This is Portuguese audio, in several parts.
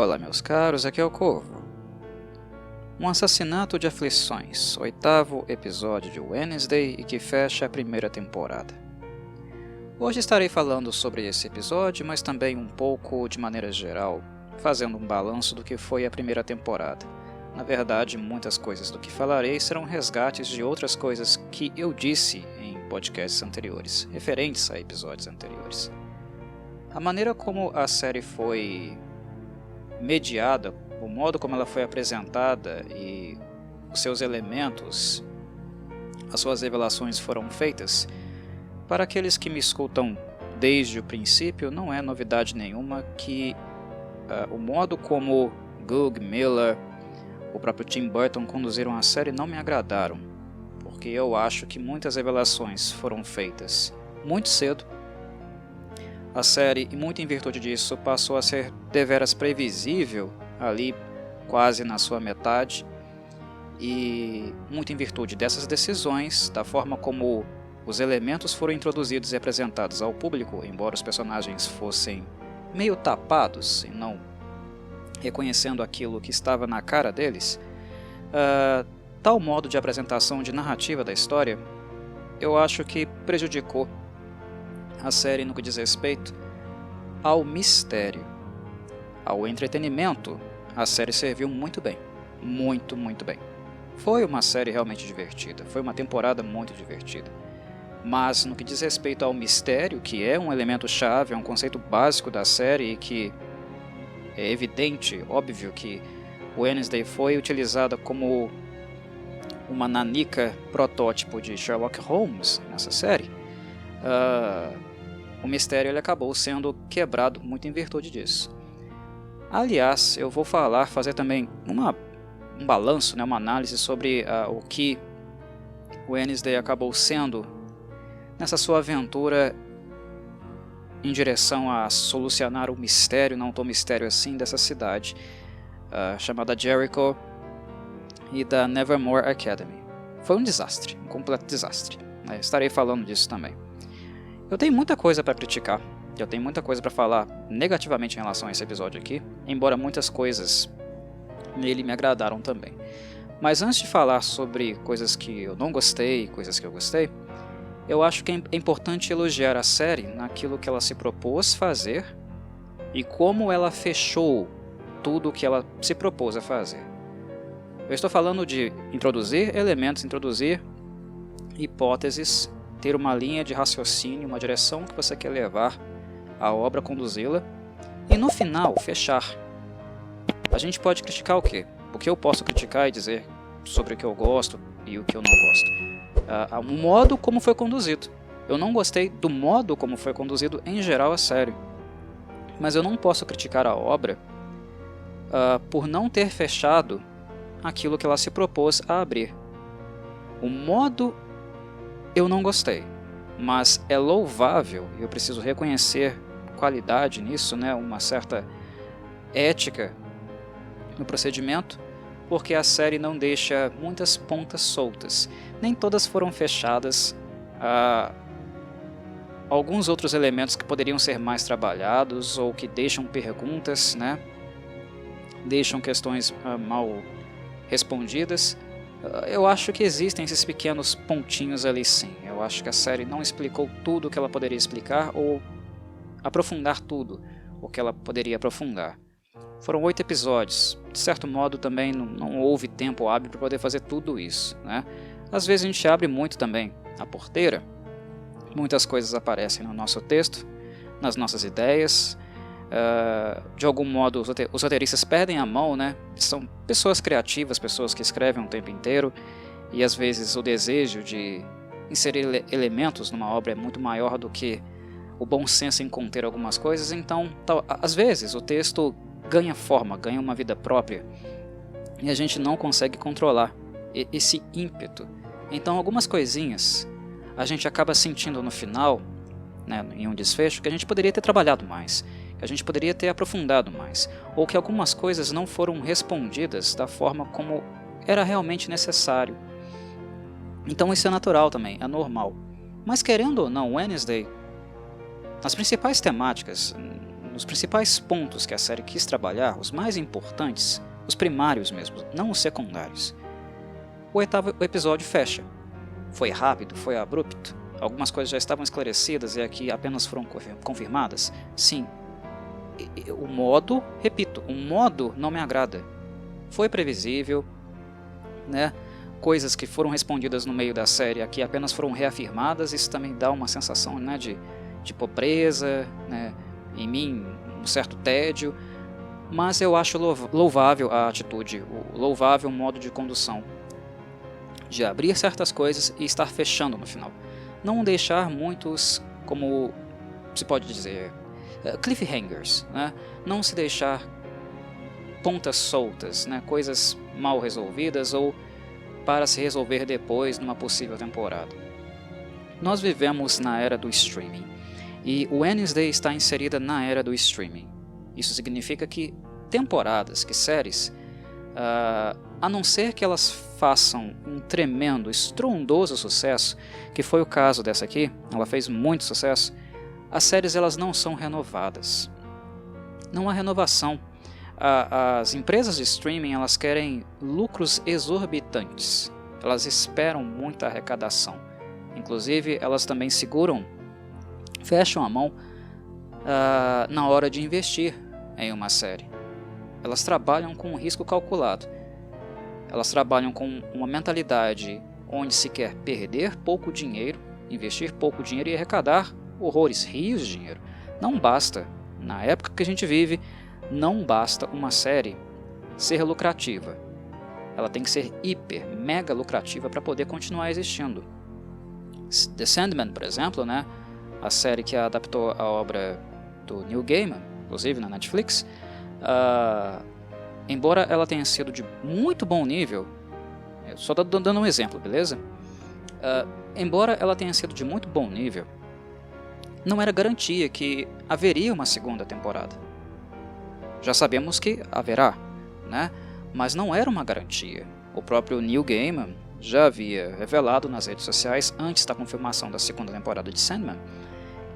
Olá, meus caros, aqui é o Corvo. Um assassinato de aflições, 8º episódio de Wednesday e que fecha a primeira temporada. Hoje estarei falando sobre esse episódio, mas também um pouco de maneira geral, fazendo um balanço do que foi a primeira temporada. Na verdade, muitas coisas do que falarei serão resgates de outras coisas que eu disse em podcasts anteriores, referentes a episódios anteriores. A maneira como a série foi mediada, o modo como ela foi apresentada e os seus elementos, as suas revelações foram feitas, para aqueles que me escutam desde o princípio, não é novidade nenhuma que o modo como Doug, Miller, o próprio Tim Burton conduziram a série não me agradaram, porque eu acho que muitas revelações foram feitas muito cedo. A série, e muito em virtude disso, passou a ser deveras previsível ali quase na sua metade, e muito em virtude dessas decisões, da forma como os elementos foram introduzidos e apresentados ao público, embora os personagens fossem meio tapados e não reconhecendo aquilo que estava na cara deles, tal modo de apresentação de narrativa da história, eu acho que prejudicou a série no que diz respeito ao mistério. Ao entretenimento, a série serviu muito bem. Muito bem. Foi uma série realmente divertida, foi uma temporada muito divertida. Mas no que diz respeito ao mistério, que é um elemento chave, é um conceito básico da série e que é evidente, óbvio que Wednesday foi utilizada como uma nanica protótipo de Sherlock Holmes nessa série, o mistério ele acabou sendo quebrado muito em virtude disso. Aliás, eu vou fazer também um balanço, uma análise sobre o que Wednesday acabou sendo nessa sua aventura em direção a solucionar o mistério, não tão mistério assim, dessa cidade chamada Jericho e da Nevermore Academy. Foi um desastre, um completo desastre. Estarei falando disso também. Eu tenho muita coisa para criticar, eu tenho muita coisa para falar negativamente em relação a esse episódio aqui, embora muitas coisas nele me agradaram também. Mas antes de falar sobre coisas que eu não gostei e coisas que eu gostei, eu acho que é importante elogiar a série naquilo que ela se propôs fazer e como ela fechou tudo o que ela se propôs a fazer. Eu estou falando de introduzir elementos, introduzir hipóteses, ter uma linha de raciocínio, uma direção que você quer levar a obra, conduzi-la, e no final, fechar. A gente pode criticar o quê? O que eu posso criticar e dizer sobre o que eu gosto e o que eu não gosto. O modo como foi conduzido. Eu não gostei do modo como foi conduzido em geral a série. Mas eu não posso criticar a obra por não ter fechado aquilo que ela se propôs a abrir. O modo eu não gostei, mas é louvável, e eu preciso reconhecer qualidade nisso, uma certa ética no procedimento, porque a série não deixa muitas pontas soltas. Nem todas foram fechadas. Alguns outros elementos que poderiam ser mais trabalhados ou que deixam perguntas, deixam questões mal respondidas. Eu acho que existem esses pequenos pontinhos ali sim. Eu acho que a série não explicou tudo o que ela poderia explicar ou aprofundar tudo o que ela poderia aprofundar. Foram 8 episódios, de certo modo também não houve tempo hábil para poder fazer tudo isso. Às vezes a gente abre muito também a porteira, muitas coisas aparecem no nosso texto, nas nossas ideias, de algum modo os roteiristas perdem a mão, são pessoas criativas, pessoas que escrevem o tempo inteiro, e às vezes o desejo de inserir elementos numa obra é muito maior do que o bom senso em conter algumas coisas, então às vezes o texto ganha forma, ganha uma vida própria, e a gente não consegue controlar esse ímpeto. Então algumas coisinhas a gente acaba sentindo no final, em um desfecho, que a gente poderia ter trabalhado mais, que a gente poderia ter aprofundado mais, ou que algumas coisas não foram respondidas da forma como era realmente necessário. Então isso é natural também, é normal. Mas querendo ou não, Wednesday, as principais temáticas os principais pontos que a série quis trabalhar, os mais importantes, os primários mesmo, não os secundários. O 8º episódio fecha. Foi rápido, foi abrupto, algumas coisas já estavam esclarecidas e aqui apenas foram confirmadas. Sim, o modo, repito, o modo não me agrada. Foi previsível, né? Coisas que foram respondidas no meio da série aqui apenas foram reafirmadas, isso também dá uma sensação, né, de pobreza, né, em mim um certo tédio, mas eu acho louvável a atitude, o louvável modo de condução, de abrir certas coisas e estar fechando no final. Não deixar muitos, como se pode dizer, cliffhangers, né? Não se deixar pontas soltas, né? Coisas mal resolvidas ou para se resolver depois numa possível temporada. Nós vivemos na era do streaming e o Wednesday está inserida na era do streaming. Isso significa que temporadas, que séries, a não ser que elas façam um tremendo, estrondoso sucesso, que foi o caso dessa aqui, ela fez muito sucesso, as séries elas não são renovadas. Não há renovação. As empresas de streaming elas querem lucros exorbitantes. Elas esperam muita arrecadação. Inclusive, elas também fecham a mão na hora de investir em uma série. Elas trabalham com um risco calculado. Elas trabalham com uma mentalidade onde se quer perder pouco dinheiro, investir pouco dinheiro e arrecadar horrores, rios de dinheiro. Não basta, na época que a gente vive, não basta uma série ser lucrativa. Ela tem que ser hiper, mega lucrativa para poder continuar existindo. The Sandman, por exemplo, né, a série que adaptou a obra do Neil Gaiman, inclusive na Netflix, embora ela tenha sido de muito bom nível, eu só estou dando um exemplo, beleza? Embora ela tenha sido de muito bom nível, não era garantia que haveria uma segunda temporada. Já sabemos que haverá, né? Mas não era uma garantia. O próprio Neil Gaiman já havia revelado nas redes sociais, antes da confirmação da segunda temporada de Sandman,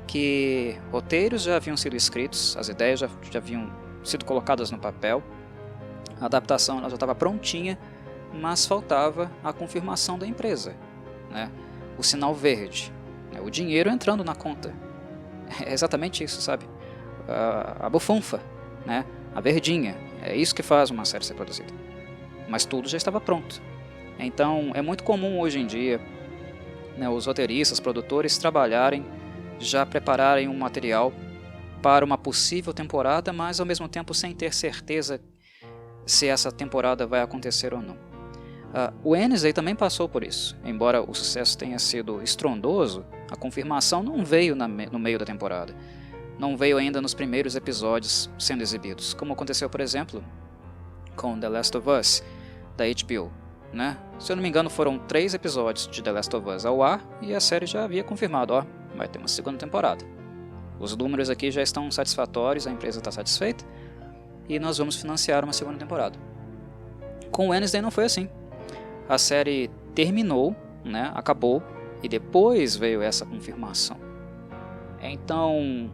que roteiros já haviam sido escritos, as ideias já haviam sido colocadas no papel, a adaptação já estava prontinha, mas faltava a confirmação da empresa, né? O sinal verde, né? O dinheiro entrando na conta. É exatamente isso, sabe? A bufunfa, né? A verdinha, é isso que faz uma série ser produzida. Mas tudo já estava pronto. Então é muito comum hoje em dia, né, os roteiristas, produtores trabalharem, já prepararem um material para uma possível temporada, mas ao mesmo tempo sem ter certeza se essa temporada vai acontecer ou não. O Wednesday também passou por isso. Embora o sucesso tenha sido estrondoso, a confirmação não veio no meio da temporada. Não veio ainda nos primeiros episódios sendo exibidos, como aconteceu, por exemplo, com The Last of Us, da HBO. Né? Se eu não me engano, foram 3 episódios de The Last of Us ao ar e a série já havia confirmado, vai ter uma segunda temporada. Os números aqui já estão satisfatórios, a empresa está satisfeita e nós vamos financiar uma segunda temporada. Com Wednesday não foi assim. A série terminou, né, acabou, e depois veio essa confirmação. Então,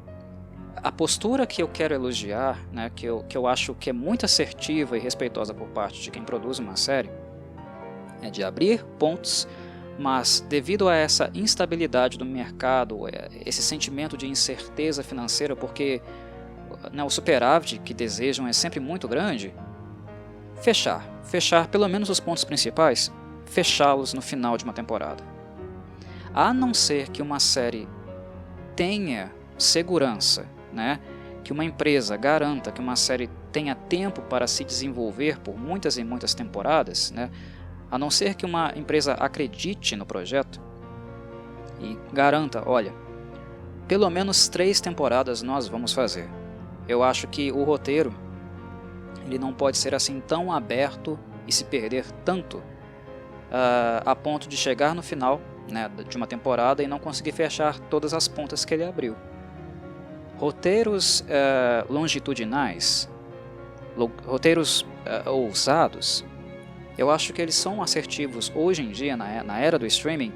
a postura que eu quero elogiar, né, que eu acho que é muito assertiva e respeitosa por parte de quem produz uma série, é de abrir pontos, mas devido a essa instabilidade do mercado, esse sentimento de incerteza financeira, porque, né, o superávit que desejam é sempre muito grande, fechar pelo menos os pontos principais, fechá-los no final de uma temporada. A não ser que uma série tenha segurança, né, que uma empresa garanta que uma série tenha tempo para se desenvolver por muitas e muitas temporadas, né, a não ser que uma empresa acredite no projeto e garanta, olha, pelo menos 3 temporadas nós vamos fazer. Eu acho que o roteiro ele não pode ser assim tão aberto e se perder tanto a ponto de chegar no final, né, de uma temporada e não conseguir fechar todas as pontas que ele abriu. Roteiros longitudinais, roteiros ousados, eu acho que eles são assertivos hoje em dia, na era do streaming,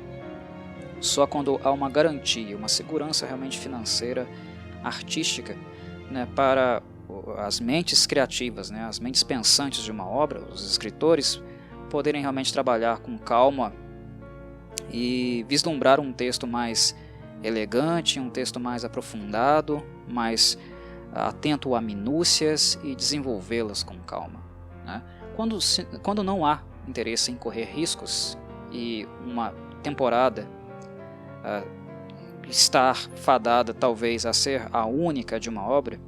só quando há uma garantia, uma segurança realmente financeira, artística, né, para as mentes criativas, né, as mentes pensantes de uma obra, os escritores, poderem realmente trabalhar com calma e vislumbrar um texto mais elegante, um texto mais aprofundado, mais atento a minúcias e desenvolvê-las com calma, né? Quando não há interesse em correr riscos e uma temporada estar fadada talvez a ser a única de uma obra,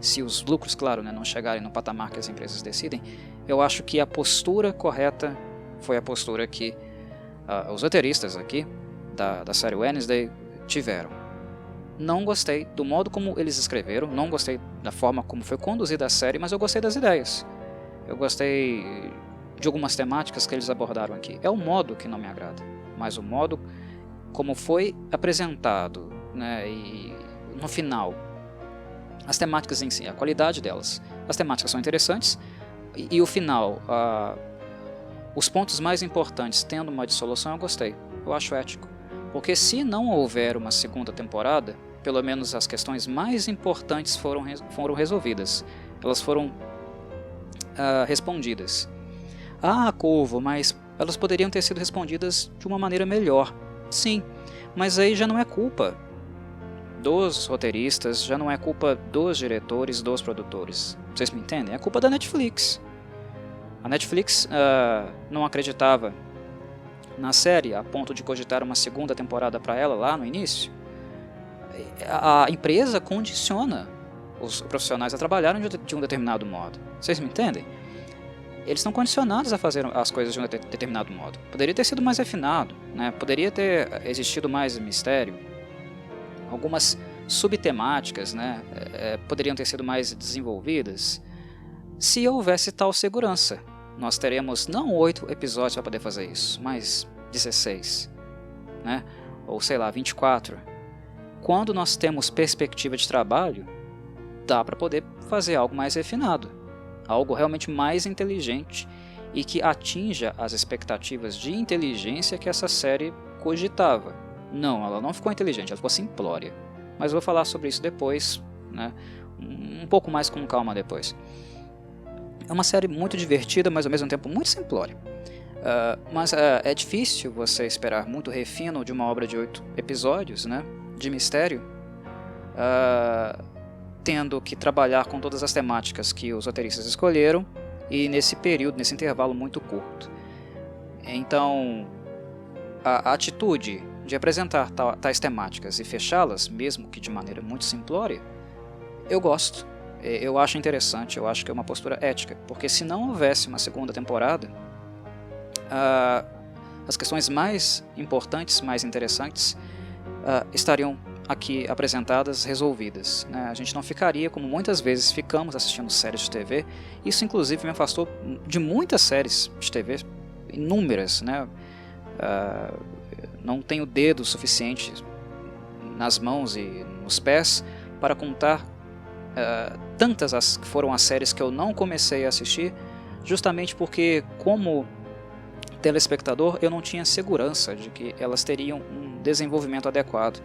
se os lucros, claro, né, não chegarem no patamar que as empresas decidem, eu acho que a postura correta foi a postura que os roteiristas aqui da série Wednesday tiveram. Não gostei do modo como eles escreveram, não gostei da forma como foi conduzida a série, mas eu gostei das ideias. Eu gostei de algumas temáticas que eles abordaram aqui. É o modo que não me agrada, mas o modo como foi apresentado, né, e no final, as temáticas em si, a qualidade delas. As temáticas são interessantes e o final, os pontos mais importantes tendo uma dissolução, eu gostei. Eu acho ético. Porque se não houver uma segunda temporada, pelo menos as questões mais importantes foram resolvidas. Elas foram respondidas. Corvo, mas elas poderiam ter sido respondidas de uma maneira melhor. Sim, mas aí já não é culpa dos roteiristas, já não é culpa dos diretores, dos produtores. Vocês me entendem? É culpa da Netflix. A Netflix não acreditava na série a ponto de cogitar uma segunda temporada para ela lá no início. A empresa condiciona os profissionais a trabalharem de um determinado modo. Vocês me entendem? Eles estão condicionados a fazer as coisas de um determinado modo. Poderia ter sido mais refinado, né? Poderia ter existido mais mistério. Algumas subtemáticas, né, poderiam ter sido mais desenvolvidas. Se houvesse tal segurança, nós teremos não 8 episódios para poder fazer isso, mas 16, né? Ou sei lá, 24. Quando nós temos perspectiva de trabalho, dá para poder fazer algo mais refinado, algo realmente mais inteligente e que atinja as expectativas de inteligência que essa série cogitava. Não, ela não ficou inteligente, ela ficou simplória. Mas eu vou falar sobre isso depois, né? Um pouco mais com calma depois. É uma série muito divertida, mas ao mesmo tempo muito simplória. Mas é difícil você esperar muito refino de uma obra de 8 episódios, né, de mistério, tendo que trabalhar com todas as temáticas que os roteiristas escolheram e nesse período, nesse intervalo muito curto. Então, a atitude de apresentar tais temáticas e fechá-las, mesmo que de maneira muito simplória, eu gosto. Eu acho interessante, eu acho que é uma postura ética, porque se não houvesse uma segunda temporada, as questões mais importantes, mais interessantes, estariam aqui apresentadas, resolvidas, né? A gente não ficaria como muitas vezes ficamos assistindo séries de TV. Isso inclusive me afastou de muitas séries de TV, inúmeras, né? Não tenho dedo suficiente nas mãos e nos pés para contar tantas foram as séries que eu não comecei a assistir, justamente porque, como telespectador, eu não tinha segurança de que elas teriam um desenvolvimento adequado,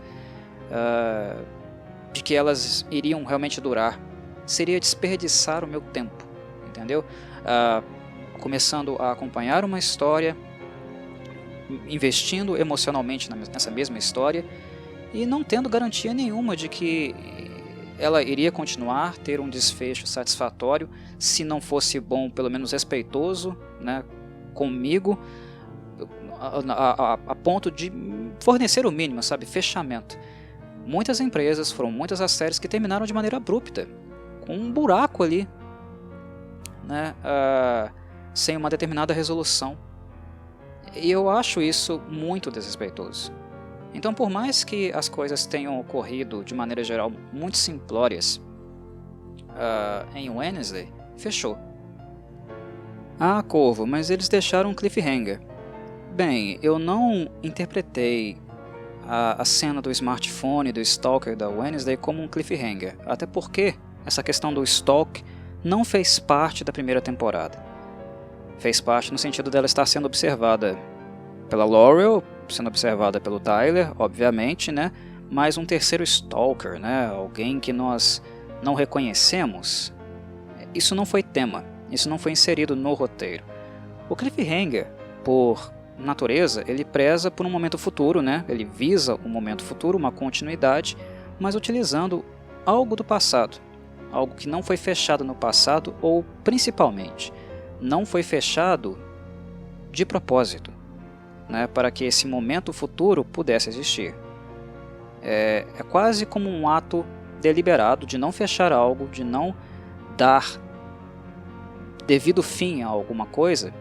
de que elas iriam realmente durar. Seria desperdiçar o meu tempo, entendeu? Começando a acompanhar uma história, investindo emocionalmente nessa mesma história e não tendo garantia nenhuma de que ela iria continuar, ter um desfecho satisfatório, se não fosse bom, pelo menos respeitoso, né, comigo, a ponto de fornecer o mínimo, sabe, fechamento. Muitas empresas, foram muitas as séries que terminaram de maneira abrupta, com um buraco ali, né, sem uma determinada resolução. E eu acho isso muito desrespeitoso. Então, por mais que as coisas tenham ocorrido de maneira geral muito simplórias, em Wednesday, fechou. Corvo, mas eles deixaram um cliffhanger. Bem, eu não interpretei a cena do smartphone do Stalker da Wednesday como um cliffhanger, até porque essa questão do stalk não fez parte da primeira temporada. Fez parte no sentido dela estar sendo observada pela Laurel, sendo observada pelo Tyler, obviamente, né? Mas um terceiro stalker, né? Alguém que nós não reconhecemos, isso não foi tema, isso não foi inserido no roteiro. O cliffhanger, por natureza, ele preza por um momento futuro, né? Ele visa um momento futuro, uma continuidade, mas utilizando algo do passado, algo que não foi fechado no passado ou, principalmente, não foi fechado de propósito, né? Para que esse momento futuro pudesse existir. É quase como um ato deliberado de não fechar algo, de não dar devido fim a alguma coisa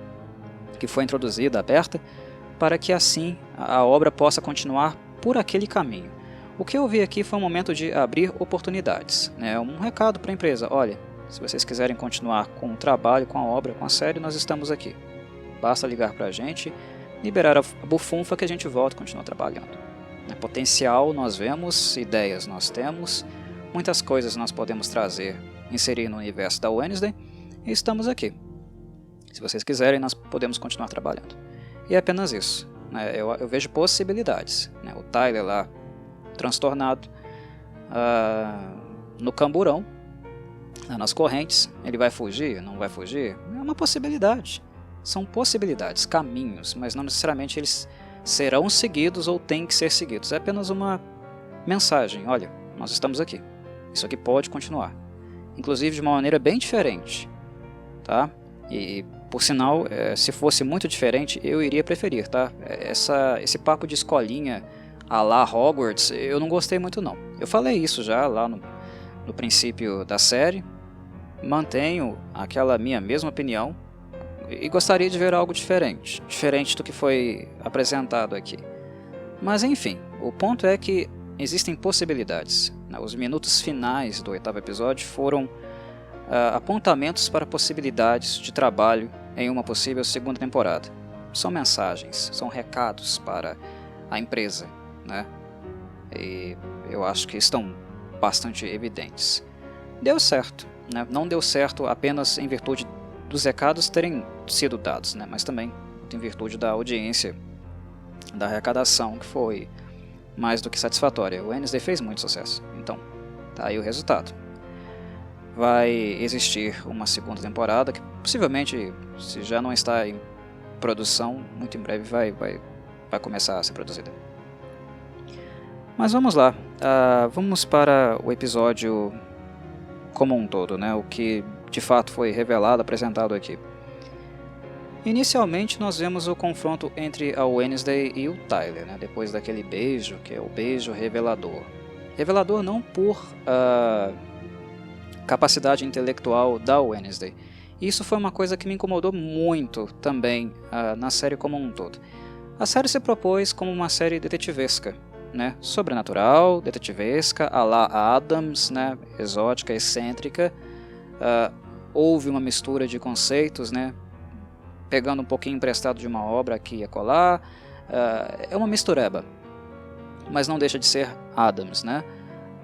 que foi introduzida, aberta, para que assim a obra possa continuar por aquele caminho. O que eu vi aqui foi um momento de abrir oportunidades, né? Um recado para a empresa: olha, se vocês quiserem continuar com o trabalho, com a obra, com a série, nós estamos aqui. Basta ligar para a gente, liberar a bufunfa que a gente volta e continua trabalhando. Potencial nós vemos, ideias nós temos, muitas coisas nós podemos trazer, inserir no universo da Wednesday, e estamos aqui. Se vocês quiserem, nós podemos continuar trabalhando. E é apenas isso, né? Eu vejo possibilidades, né? O Tyler lá, transtornado, no camburão, nas correntes, ele vai fugir, não vai fugir? É uma possibilidade. São possibilidades, caminhos, mas não necessariamente eles serão seguidos ou têm que ser seguidos. É apenas uma mensagem: olha, nós estamos aqui, isso aqui pode continuar, inclusive de uma maneira bem diferente, tá? E por sinal, se fosse muito diferente, eu iria preferir, tá? Esse papo de escolinha à la Hogwarts, eu não gostei muito não. Eu falei isso já lá no princípio da série, mantenho aquela minha mesma opinião, e gostaria de ver algo diferente do que foi apresentado aqui. Mas enfim, o ponto é que existem possibilidades, né? Os minutos finais do 8º episódio foram apontamentos para possibilidades de trabalho em uma possível segunda temporada. São mensagens, são recados para a empresa, né? E eu acho que estão bastante evidentes. Deu certo, né? Não deu certo apenas em virtude dos recados terem sido dados, né? Mas também em virtude da audiência, da arrecadação, que foi mais do que satisfatória. O Wednesday fez muito sucesso, então tá aí o resultado. Vai existir uma segunda temporada que possivelmente, se já não está em produção, muito em breve vai começar a ser produzida. Mas vamos lá, vamos para o episódio como um todo, né? O que de fato foi revelado, apresentado aqui. Inicialmente nós vemos o confronto entre a Wednesday e o Tyler, né? Depois daquele beijo, que é o beijo revelador. Revelador não por capacidade intelectual da Wednesday. Isso foi uma coisa que me incomodou muito também na série como um todo. A série se propôs como uma série detetivesca, né? Sobrenatural, detetivesca, à la Addams, né? Exótica, excêntrica. Houve uma mistura de conceitos, né? Pegando um pouquinho emprestado de uma obra aqui e acolá. É uma mistureba, mas não deixa de ser Addams, né?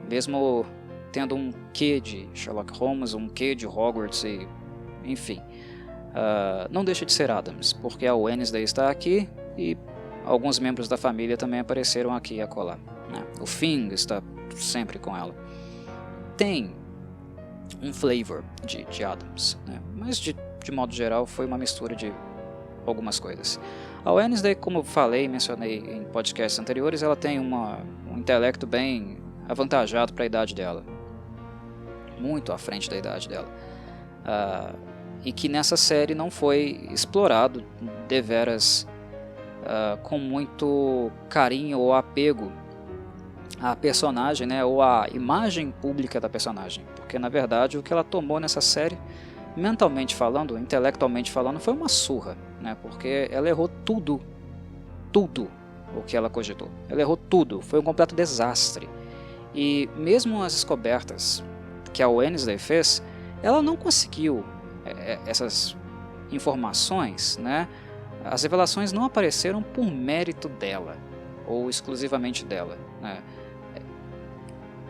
Mesmo tendo um quê de Sherlock Holmes, um quê de Hogwarts, e, enfim, não deixa de ser Addams, porque a Wednesday está aqui e alguns membros da família também apareceram aqui e acolá, né? O Finn está sempre com ela. Tem um flavor de Addams, né? Mas de modo geral foi uma mistura de algumas coisas. A Wednesday, como eu falei e mencionei em podcasts anteriores, ela tem um intelecto bem avantajado para a idade dela, muito à frente da idade dela, e que nessa série não foi explorado deveras com muito carinho ou apego à personagem, né, ou à imagem pública da personagem, porque na verdade o que ela tomou nessa série, mentalmente falando, intelectualmente falando, foi uma surra, né, porque ela errou tudo o que ela cogitou. Ela errou tudo, foi um completo desastre. E mesmo as descobertas que a Wednesday fez, ela não conseguiu essas informações, né? As revelações não apareceram por mérito dela, ou exclusivamente dela, né?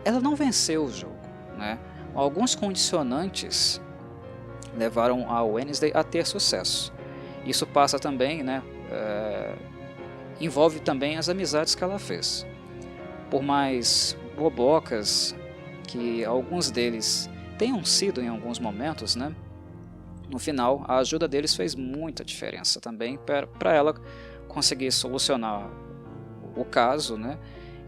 Ela não venceu o jogo, né? Alguns condicionantes levaram a Wednesday a ter sucesso. Isso passa também, né? Envolve também as amizades que ela fez. Por mais bobocas que alguns deles tenham sido em alguns momentos, né? No final, a ajuda deles fez muita diferença também para ela conseguir solucionar o caso, né?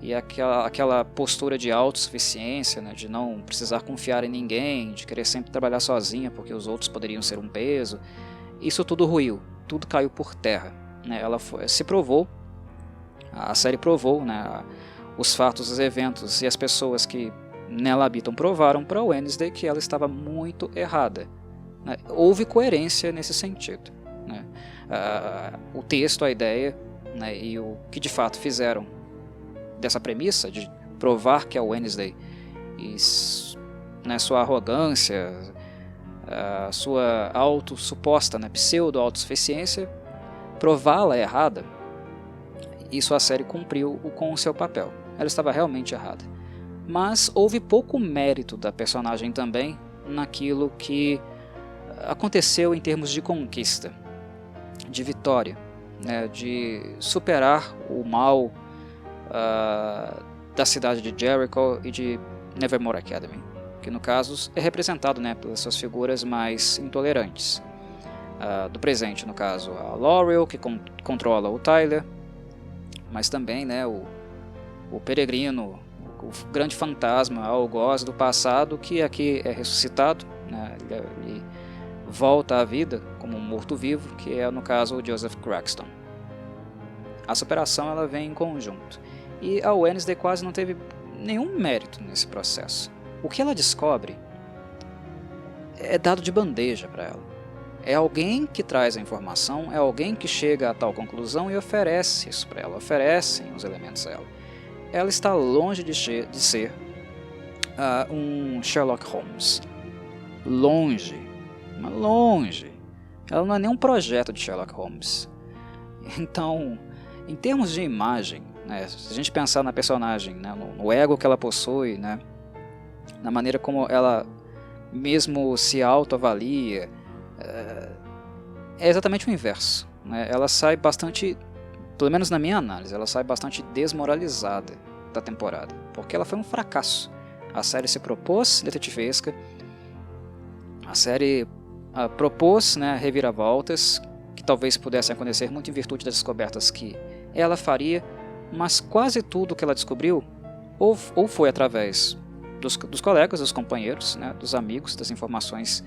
E aquela postura de autossuficiência, né? De não precisar confiar em ninguém, de querer sempre trabalhar sozinha porque os outros poderiam ser um peso. Isso tudo ruiu, tudo caiu por terra, né? Ela se provou, a série provou, né? Os fatos, os eventos e as pessoas que nela habitam provaram para Wednesday que ela estava muito errada, né? Houve coerência nesse sentido, né? O texto, a ideia, né? E o que de fato fizeram dessa premissa de provar que a Wednesday e, né, sua arrogância, sua suposta, né, pseudo-autossuficiência, prová-la errada, isso a série cumpriu com o seu papel. Ela estava realmente errada. Mas houve pouco mérito da personagem também naquilo que aconteceu em termos de conquista, de vitória, né, de superar o mal da cidade de Jericho e de Nevermore Academy, que no caso é representado, né, pelas suas figuras mais intolerantes. Do presente, no caso, a Laurel, que controla o Tyler, mas também, né, o peregrino, o grande fantasma, algoz do passado, que aqui é ressuscitado, né, ele volta à vida como um morto-vivo, que é, no caso, o Joseph Craxton. A superação ela vem em conjunto. E a Wednesday quase não teve nenhum mérito nesse processo. O que ela descobre é dado de bandeja para ela. É alguém que traz a informação, é alguém que chega a tal conclusão e oferece isso para ela, oferecem os elementos a ela. Ela está longe de ser um Sherlock Holmes. Longe, mas longe. Ela não é nem um projeto de Sherlock Holmes. Então, em termos de imagem, né, se a gente pensar na personagem, né, no ego que ela possui, né, na maneira como ela mesmo se autoavalia, é exatamente o inverso, né? Ela sai bastante, pelo menos na minha análise, ela sai bastante desmoralizada da temporada, porque ela foi um fracasso. A série se propôs detetivesca, a série propôs, né, reviravoltas que talvez pudessem acontecer muito em virtude das descobertas que ela faria, mas quase tudo que ela descobriu ou foi através dos colegas, dos companheiros, né, dos amigos, das informações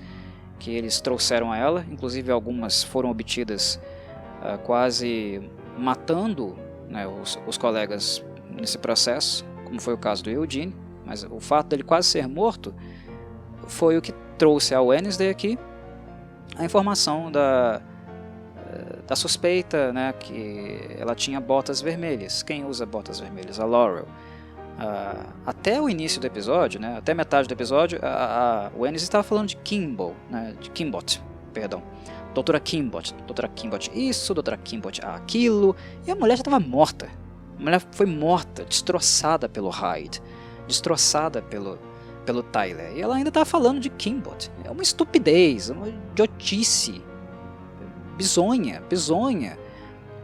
que eles trouxeram a ela, inclusive algumas foram obtidas quase matando, né, os colegas nesse processo, como foi o caso do Eugene, mas o fato dele quase ser morto foi o que trouxe a Wednesday aqui a informação da suspeita, né, que ela tinha botas vermelhas. Quem usa botas vermelhas? A Laurel. Até o início do episódio, né, até metade do episódio, a Wednesday estava falando de Kimball, né, de Kimbot, perdão. Doutora Kimbot, isso, doutora Kimbot, aquilo. E a mulher já estava morta. A mulher foi morta, destroçada pelo Hyde, destroçada pelo Tyler. E ela ainda estava falando de Kimbot. É uma estupidez, uma idiotice. Bizonha.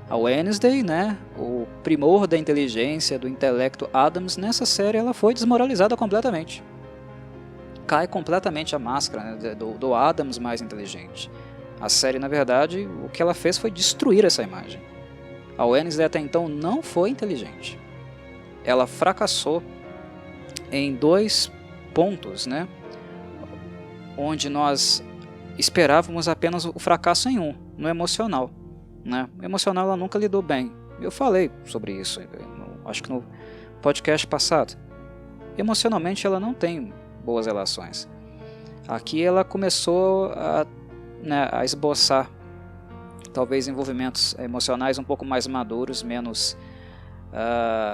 A Wednesday, né, o primor da inteligência, do intelecto Adams, nessa série ela foi desmoralizada completamente. Cai completamente a máscara, né, do Adams mais inteligente. A série, na verdade, o que ela fez foi destruir essa imagem. A Wednesday até então não foi inteligente. Ela fracassou em 2 pontos, né, onde nós esperávamos apenas o fracasso em no emocional. Né? O emocional ela nunca lidou bem. Eu falei sobre isso, acho que no podcast passado. Emocionalmente ela não tem boas relações. Aqui ela começou a esboçar talvez envolvimentos emocionais um pouco mais maduros, menos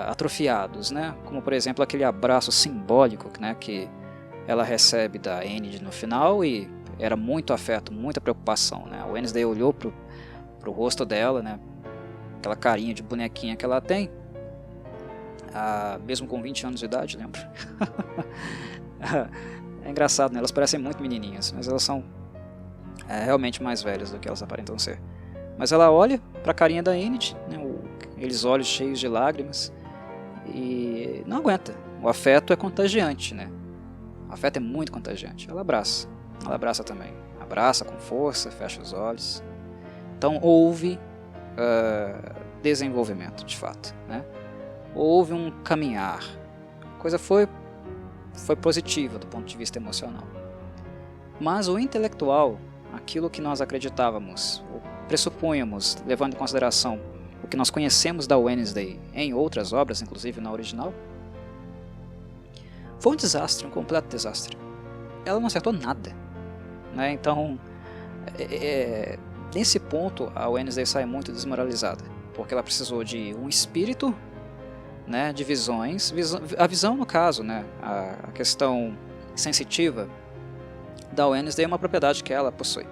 atrofiados, né? Como por exemplo aquele abraço simbólico, né, que ela recebe da Enid no final, e era muito afeto, muita preocupação, né? A Wednesday olhou pro rosto dela, né? Aquela carinha de bonequinha que ela tem, mesmo com 20 anos de idade, lembra? É engraçado, né? Elas parecem muito menininhas, mas elas são realmente mais velhas do que elas aparentam ser. Mas ela olha para a carinha da Enid, né? Aqueles olhos cheios de lágrimas, e não aguenta. O afeto é contagiante, né? afeto é muito contagiante. Ela abraça também, abraça com força, fecha os olhos. Então houve desenvolvimento, de fato, né? Houve um caminhar, a coisa foi positiva do ponto de vista emocional. Mas o intelectual, aquilo que nós acreditávamos, ou pressupunhamos, levando em consideração o que nós conhecemos da Wednesday em outras obras, inclusive na original, foi um desastre, um completo desastre. Ela não acertou nada, né? Então, nesse ponto, a Wednesday sai muito desmoralizada, porque ela precisou de um espírito, né, de visões, a visão no caso, né, a questão sensitiva da Wednesday é uma propriedade que ela possui,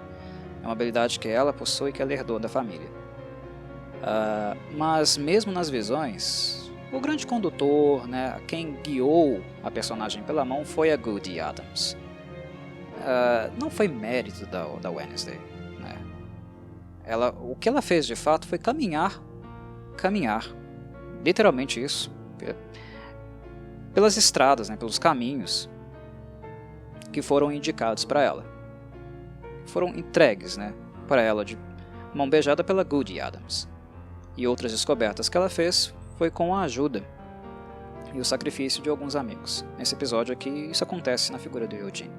é uma habilidade que ela possui, que ela herdou da família. Mas mesmo nas visões, o grande condutor, né, quem guiou a personagem pela mão foi a Goody Adams. Não foi mérito da Wednesday, né? O que ela fez de fato foi caminhar, literalmente isso, pelas estradas, né, pelos caminhos que foram indicados para ela, foram entregues, né, para ela de mão beijada pela Goody Adams. E outras descobertas que ela fez foi com a ajuda e o sacrifício de alguns amigos. Nesse episódio aqui, isso acontece na figura do Eugene.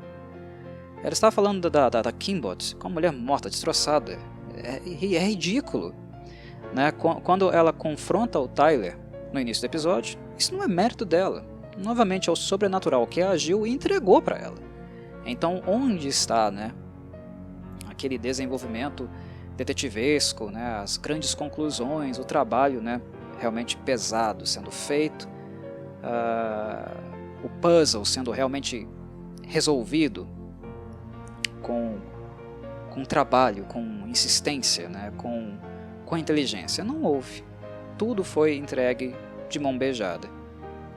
Ela estava falando da Kimbot, com uma mulher morta, destroçada. É ridículo, né? Quando ela confronta o Tyler no início do episódio, isso não é mérito dela. Novamente é o sobrenatural que agiu e entregou para ela. Então, onde está, né, aquele desenvolvimento detetivesco, né, as grandes conclusões, o trabalho, né, realmente pesado sendo feito, o puzzle sendo realmente resolvido com trabalho, com insistência, né, com inteligência? Não houve. Tudo foi entregue de mão beijada,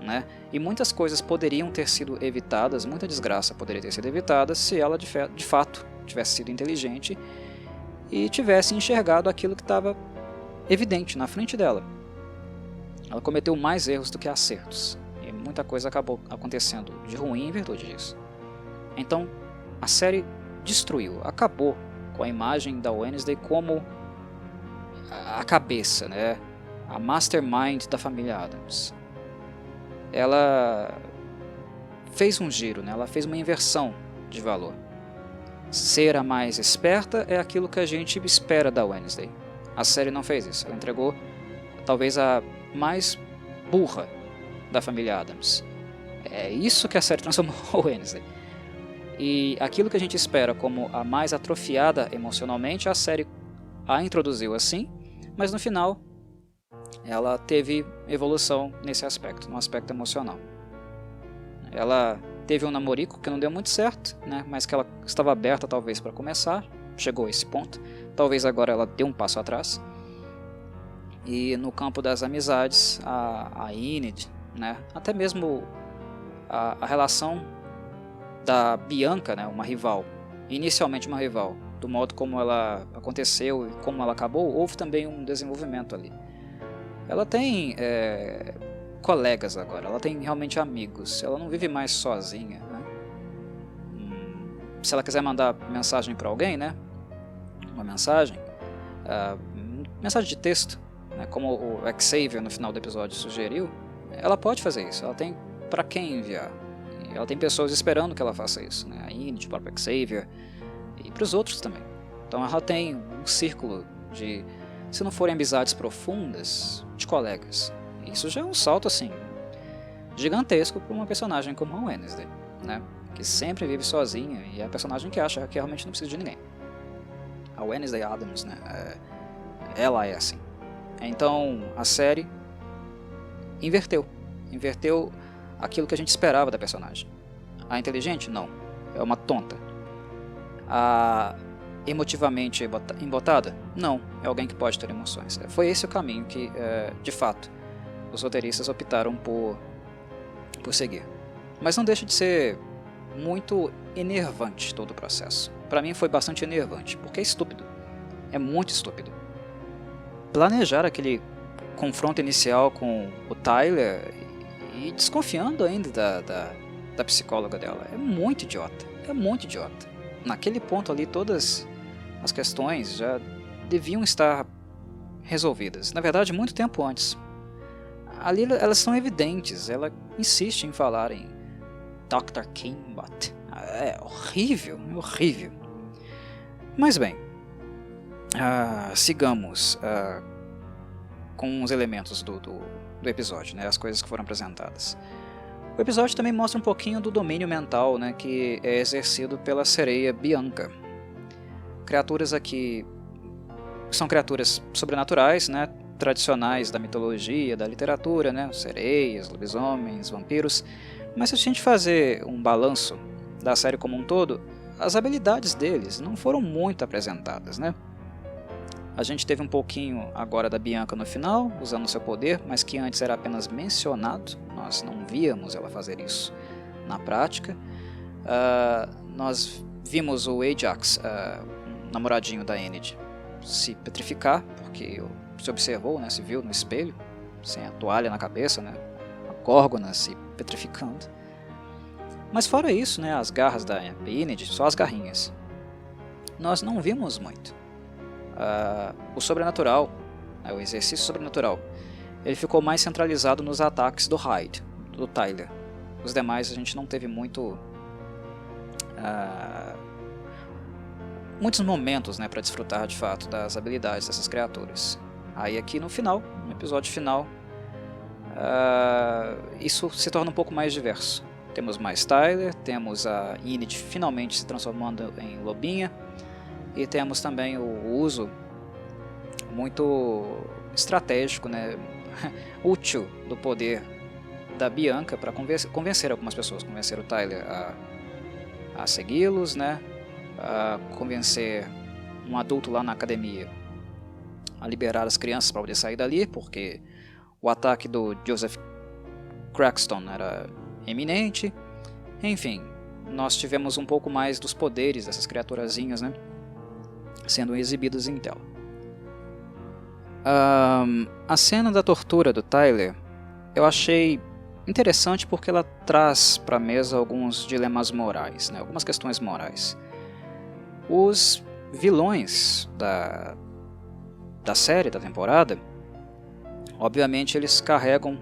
né? E muitas coisas poderiam ter sido evitadas, muita desgraça poderia ter sido evitada se ela de fato tivesse sido inteligente e tivesse enxergado aquilo que estava evidente na frente dela. Ela cometeu mais erros do que acertos, e muita coisa acabou acontecendo de ruim em virtude disso. Então, a série acabou com a imagem da Wednesday como a cabeça, né, a mastermind da família Adams. Ela fez um giro, né, ela fez uma inversão de valor. Ser a mais esperta é aquilo que a gente espera da Wednesday. A série não fez isso. Ela entregou talvez a mais burra da família Adams. É isso que a série transformou a Wednesday. E aquilo que a gente espera como a mais atrofiada emocionalmente, a série a introduziu assim, mas no final ela teve evolução nesse aspecto, no aspecto emocional. Ela teve um namorico que não deu muito certo, né, mas que ela estava aberta talvez para começar, chegou a esse ponto, talvez agora ela dê um passo atrás. E no campo das amizades, a Enid, né, até mesmo a relação da Bianca, né, uma rival, inicialmente uma rival, do modo como ela aconteceu e como ela acabou, houve também um desenvolvimento ali. Ela tem colegas agora, ela tem realmente amigos, ela não vive mais sozinha, né? Se ela quiser mandar mensagem para alguém, né, uma mensagem de texto, né, como o Xavier no final do episódio sugeriu, ela pode fazer isso, ela tem para quem enviar. E ela tem pessoas esperando que ela faça isso, né? A Enid, o próprio Xavier e para os outros também. Então ela tem um círculo de, se não forem amizades profundas, de colegas. Isso já é um salto assim gigantesco para uma personagem como a Wednesday, né? Que sempre vive sozinha e é a personagem que acha que realmente não precisa de ninguém. A Wednesday Addams, né? Ela é assim. Então a série inverteu aquilo que a gente esperava da personagem. A inteligente? Não. É uma tonta. A emotivamente embotada? Não. É alguém que pode ter emoções. Foi esse o caminho que, de fato, os roteiristas optaram por seguir. Mas não deixa de ser muito enervante todo o processo. Para mim foi bastante enervante, porque é estúpido. É muito estúpido. Planejar aquele confronto inicial com o Tyler e desconfiando ainda da psicóloga dela. É muito idiota. É muito idiota. Naquele ponto ali, todas as questões já deviam estar resolvidas. Na verdade, muito tempo antes. Ali elas são evidentes. Ela insiste em falar em Dr. Kimbot. É horrível, é horrível. Mas bem, sigamos com os elementos do episódio, né, as coisas que foram apresentadas. O episódio também mostra um pouquinho do domínio mental, né, que é exercido pela sereia Bianca. Criaturas aqui são criaturas sobrenaturais, né, tradicionais da mitologia, da literatura, né, sereias, lobisomens, vampiros. Mas se a gente fazer um balanço da série como um todo, as habilidades deles não foram muito apresentadas, né? A gente teve um pouquinho agora da Bianca no final, usando seu poder, mas que antes era apenas mencionado. Nós não víamos ela fazer isso na prática. Nós vimos o Ajax, namoradinho da Enid, se petrificar, porque se observou, né, se viu no espelho, sem a toalha na cabeça, né, a górgona se petrificando. Mas fora isso, né, as garras da Enid, só as garrinhas. Nós não vimos muito. O sobrenatural, o exercício sobrenatural, ele ficou mais centralizado nos ataques do Hyde, do Tyler. Os demais a gente não teve muitos momentos, né, para desfrutar de fato das habilidades dessas criaturas. Aí aqui no final, no episódio final, isso se torna um pouco mais diverso. Temos mais Tyler, temos a Enid finalmente se transformando em lobinha, e temos também o uso muito estratégico, né, útil do poder da Bianca para convencer algumas pessoas, convencer o Tyler a segui-los, né, a convencer um adulto lá na academia a liberar as crianças para poder sair dali, porque o ataque do Joseph Crackston era iminente. Enfim, nós tivemos um pouco mais dos poderes dessas criaturazinhas, né, sendo exibidos em tela. A cena da tortura do Tyler eu achei interessante porque ela traz para a mesa alguns dilemas morais, né, algumas questões morais. Os vilões da série, da temporada, obviamente eles carregam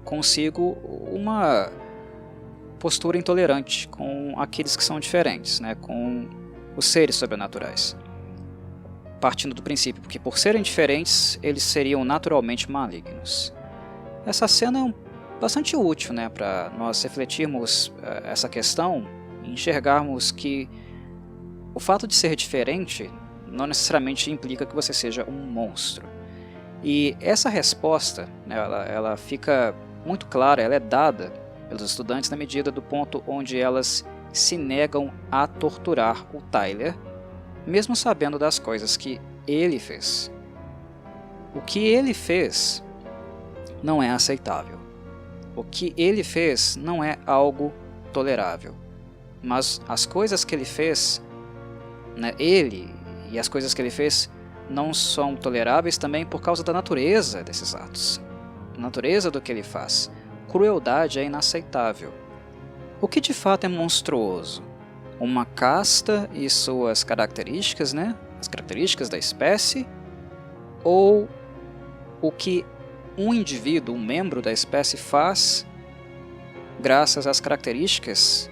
consigo uma postura intolerante com aqueles que são diferentes, né, com os seres sobrenaturais. Partindo do princípio que por serem diferentes, eles seriam naturalmente malignos. Essa cena é bastante útil, né, para nós refletirmos essa questão e enxergarmos que o fato de ser diferente não necessariamente implica que você seja um monstro. E essa resposta, né, ela fica muito clara, ela é dada pelos estudantes na medida do ponto onde elas se negam a torturar o Tyler, mesmo sabendo das coisas que ele fez. O que ele fez não é aceitável. O que ele fez não é algo tolerável. Mas as coisas que ele fez, né, ele e as coisas que ele fez não são toleráveis também por causa da natureza desses atos. A natureza do que ele faz. Crueldade é inaceitável. O que de fato é monstruoso? Uma casta e suas características, né? As características da espécie, ou o que um indivíduo, um membro da espécie faz graças às características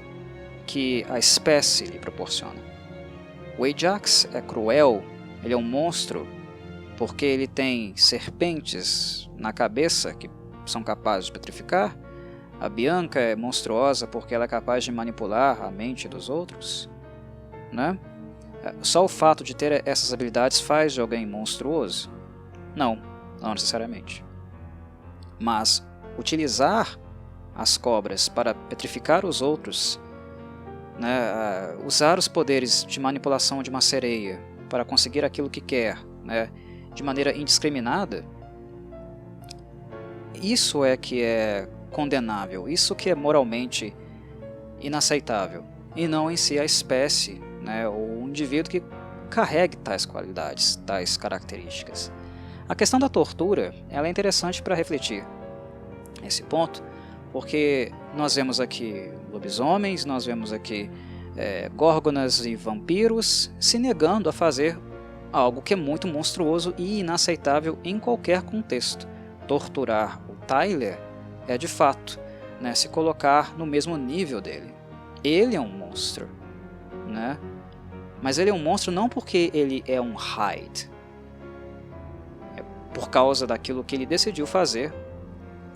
que a espécie lhe proporciona. O Ajax é cruel, ele é um monstro porque ele tem serpentes na cabeça que são capazes de petrificar. A Bianca é monstruosa porque ela é capaz de manipular a mente dos outros, né? Só o fato de ter essas habilidades faz de alguém monstruoso? Não necessariamente. Mas utilizar as cobras para petrificar os outros, né, usar os poderes de manipulação de uma sereia para conseguir aquilo que quer, né, de maneira indiscriminada, isso é que é condenável, isso que é moralmente inaceitável, e não em si a espécie, né, ou o indivíduo que carregue tais qualidades, tais características. A questão da tortura ela é interessante para refletir nesse ponto, Porque nós vemos aqui lobisomens, nós vemos aqui górgonas e vampiros se negando a fazer algo que é muito monstruoso e inaceitável em qualquer contexto. Torturar o Tyler é de fato, né, se colocar no mesmo nível dele. Ele é um monstro, né? Mas ele é um monstro não porque ele é um Hyde, é por causa daquilo que ele decidiu fazer,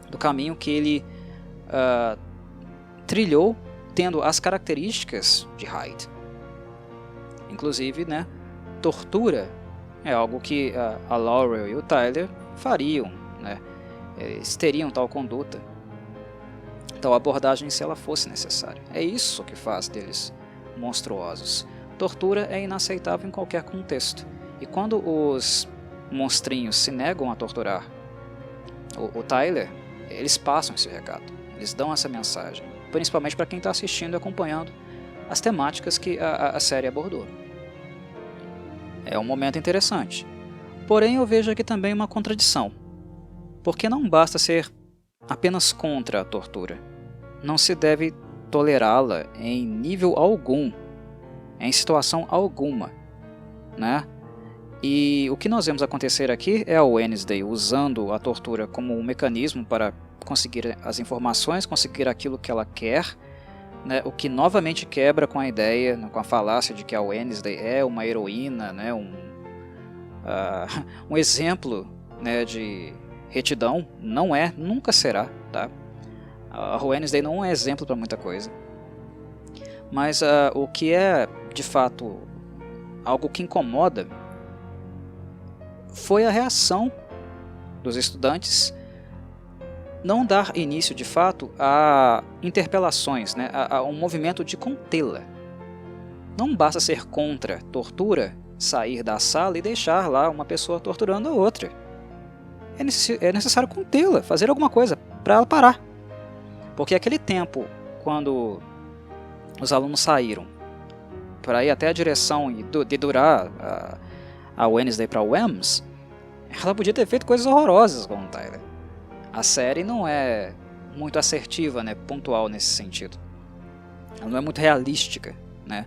do caminho que ele trilhou, tendo as características de Hyde. Inclusive, né, tortura é algo que a Laurel e o Tyler fariam, né? Eles teriam tal conduta, tal abordagem se ela fosse necessária. É isso que faz deles monstruosos. Tortura é inaceitável em qualquer contexto. E quando os monstrinhos se negam a torturar o Tyler, eles passam esse recado, eles dão essa mensagem, principalmente para quem está assistindo e acompanhando as temáticas que a série abordou. É um momento interessante. Porém, eu vejo aqui também uma contradição, porque não basta ser apenas contra a tortura. Não se deve tolerá-la em nível algum, em situação alguma, né? E o que nós vemos acontecer aqui é a Wednesday usando a tortura como um mecanismo para conseguir as informações, conseguir aquilo que ela quer, né? O que novamente quebra com a ideia, com a falácia de que a Wednesday é uma heroína, né? Um exemplo, né, de retidão. Não é, nunca será, tá? A Wednesday não é exemplo para muita coisa. Mas o que é, de fato, algo que incomoda foi a reação dos estudantes não dar início, de fato, a interpelações, né, a um movimento de contê-la. Não basta ser contra tortura, sair da sala e deixar lá uma pessoa torturando a outra. É necessário contê-la, fazer alguma coisa para ela parar. Porque aquele tempo, quando os alunos saíram para ir até a direção e dedurar a Wednesday para o WEMS, ela podia ter feito coisas horrorosas com o Tyler. A série não é muito assertiva, né, pontual nesse sentido. Ela não é muito realística, né,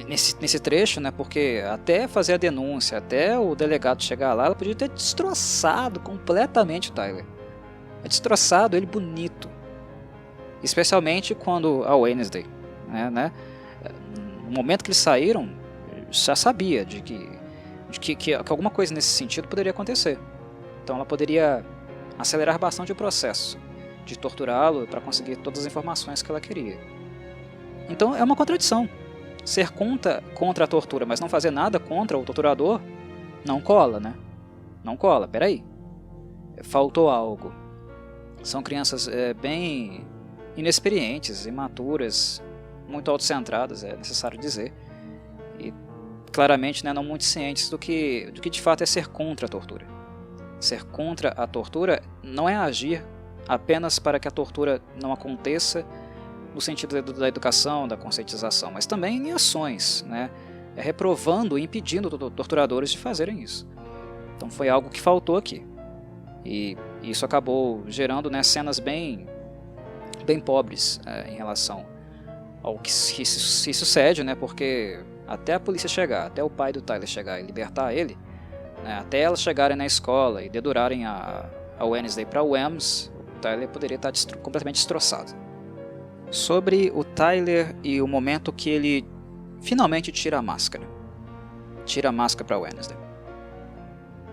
nesse trecho, né, porque até fazer a denúncia, até o delegado chegar lá, ela podia ter destroçado completamente o Tyler. Destroçado ele bonito. Especialmente quando a Wednesday, né, no momento que eles saíram, já sabia de que alguma coisa nesse sentido poderia acontecer. Então ela poderia acelerar bastante o processo de torturá-lo para conseguir todas as informações que ela queria. Então é uma contradição. Ser contra a tortura, mas não fazer nada contra o torturador, não cola, né? Não cola, peraí. Faltou algo. São crianças bem inexperientes, imaturas, muito autocentradas, é necessário dizer. E claramente, né, não muito cientes do que de fato é ser contra a tortura. Ser contra a tortura não é agir apenas para que a tortura não aconteça no sentido da educação, da conscientização, mas também em ações, né? Reprovando e impedindo torturadores de fazerem isso. Então foi algo que faltou aqui. E isso acabou gerando, né, cenas bem pobres em relação ao que se sucede, né, porque até a polícia chegar, até o pai do Tyler chegar e libertar ele, né, até elas chegarem na escola e dedurarem a Wednesday para o WEMS, o Tyler poderia estar completamente destroçado. Sobre o Tyler e o momento que ele finalmente tira a máscara. Tira a máscara para Wednesday.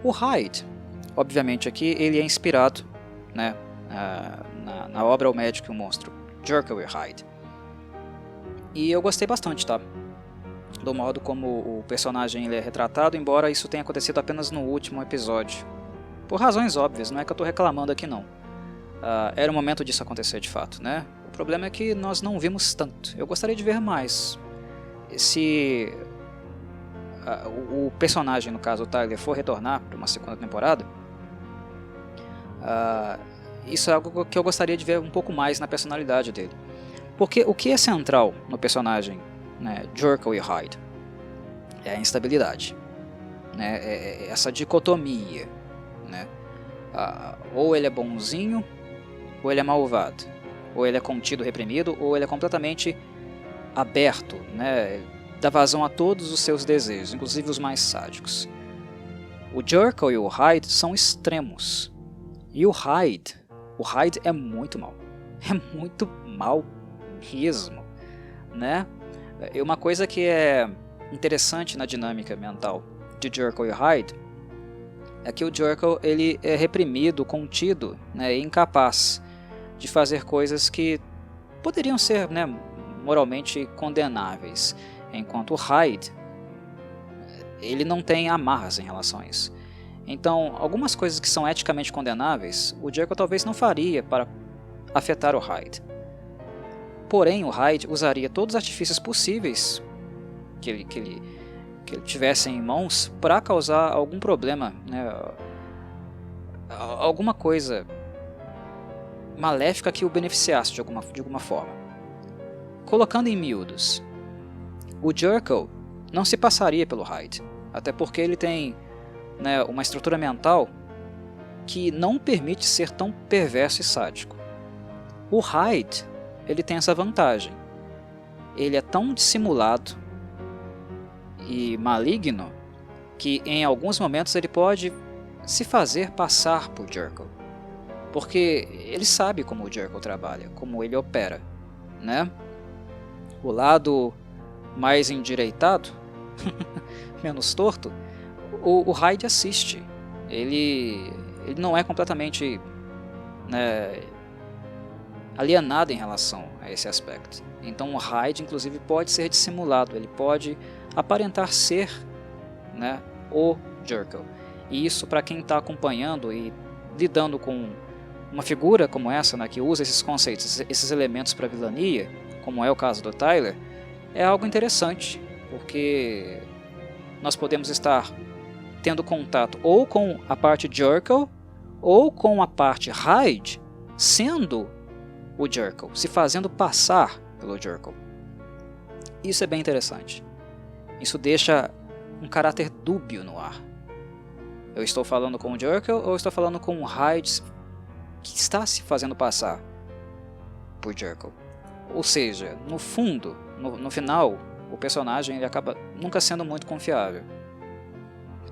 O Hyde, obviamente aqui, ele é inspirado, né, na obra O Médico e o Monstro, Jekyll e Hyde. E eu gostei bastante, tá? Do modo como o personagem ele é retratado, embora isso tenha acontecido apenas no último episódio. Por razões óbvias, não é que eu estou reclamando aqui não. Era o momento disso acontecer de fato, né? O problema é que nós não vimos tanto. Eu gostaria de ver mais. Se o personagem, no caso o Tyler, for retornar para uma segunda temporada, isso é algo que eu gostaria de ver um pouco mais na personalidade dele. Porque o que é central no personagem, né, Jekyll e Hyde, é a instabilidade, né, é essa dicotomia, né, ou ele é bonzinho ou ele é malvado, ou ele é contido, reprimido, ou ele é completamente aberto, né? Dá vazão a todos os seus desejos, inclusive os mais sádicos. O Jurkal e o Hyde são extremos. E o Hyde é muito mal. É muito mal mesmo, né? E uma coisa que é interessante na dinâmica mental de Jurkal e Hyde é que o Jurkal ele é reprimido, contido, né, e incapaz de fazer coisas que poderiam ser, né, moralmente condenáveis, enquanto o Hyde ele não tem amarras em relação a isso. Então, algumas coisas que são eticamente condenáveis, o Jurkal talvez não faria para afetar o Hyde. Porém, o Hyde usaria todos os artifícios possíveis que ele tivesse em mãos para causar algum problema, né? Alguma coisa maléfica que o beneficiasse de alguma forma. Colocando em miúdos, o Jurkal não se passaria pelo Hyde, até porque ele tem, né, uma estrutura mental que não permite ser tão perverso e sádico. O Hyde ele tem essa vantagem. Ele é tão dissimulado e maligno que em alguns momentos ele pode se fazer passar por Jurkal, porque ele sabe como o Jurkal trabalha, como ele opera, né? O lado mais endireitado, menos torto, o Hyde assiste. Ele não é completamente, né, alienado em relação a esse aspecto. Então o Hyde, inclusive, pode ser dissimulado, ele pode aparentar ser, né, o Jurkal. E isso, para quem está acompanhando e lidando com uma figura como essa, né, que usa esses conceitos, esses elementos para vilania, como é o caso do Tyler, é algo interessante, porque nós podemos estar tendo contato ou com a parte Jurkal ou com a parte Hyde sendo o Jurkal, se fazendo passar pelo Jurkal. Isso é bem interessante. Isso deixa um caráter dúbio no ar. Eu estou falando com o Jurkal ou estou falando com o Hyde que está se fazendo passar por Jurkal? Ou seja, no fundo, no final, o personagem ele acaba nunca sendo muito confiável.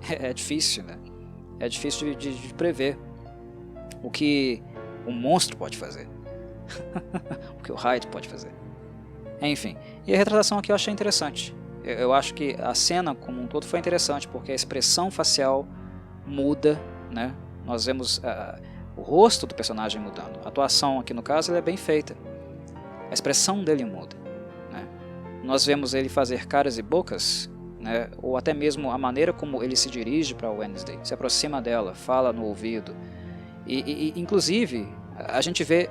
É difícil, né? É difícil de prever o que o monstro pode fazer. O que o Hyde pode fazer. Enfim, e a retratação aqui eu achei interessante. Eu acho que a cena como um todo foi interessante, porque a expressão facial muda, né? Nós vemos o rosto do personagem mudando. A atuação aqui no caso ela é bem feita. A expressão dele muda, né? Nós vemos ele fazer caras e bocas, né? Ou até mesmo a maneira como ele se dirige para Wednesday, se aproxima dela, fala no ouvido. E inclusive a gente vê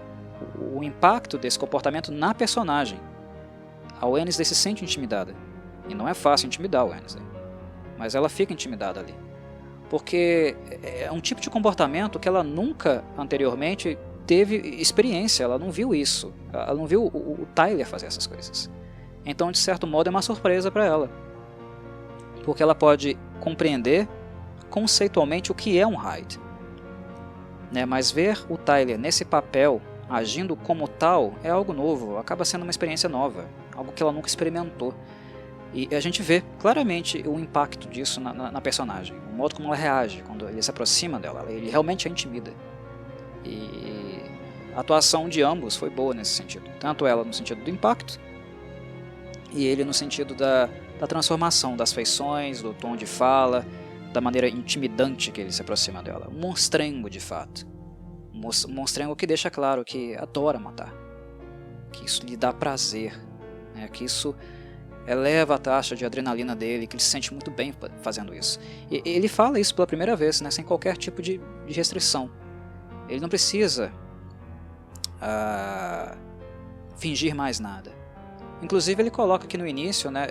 o impacto desse comportamento na personagem. A Wednesday se sente intimidada. E não é fácil intimidar a Wednesday, mas ela fica intimidada ali. Porque é um tipo de comportamento que ela nunca anteriormente teve experiência, ela não viu isso. Ela não viu o Tyler fazer essas coisas. Então, de certo modo, é uma surpresa para ela. Porque ela pode compreender conceitualmente o que é um Hyde. Né? Mas ver o Tyler nesse papel, agindo como tal, é algo novo, acaba sendo uma experiência nova, algo que ela nunca experimentou. E a gente vê claramente o impacto disso na personagem, o modo como ela reage quando ele se aproxima dela, ele realmente a intimida. E a atuação de ambos foi boa nesse sentido, tanto ela no sentido do impacto, e ele no sentido da transformação, das feições, do tom de fala, da maneira intimidante que ele se aproxima dela. Um monstrengo de fato, um monstrengo que deixa claro que adora matar, que isso lhe dá prazer, né? Que isso eleva a taxa de adrenalina dele, que ele se sente muito bem fazendo isso. E ele fala isso pela primeira vez, né, sem qualquer tipo de restrição. Ele não precisa fingir mais nada. Inclusive ele coloca aqui no início, né,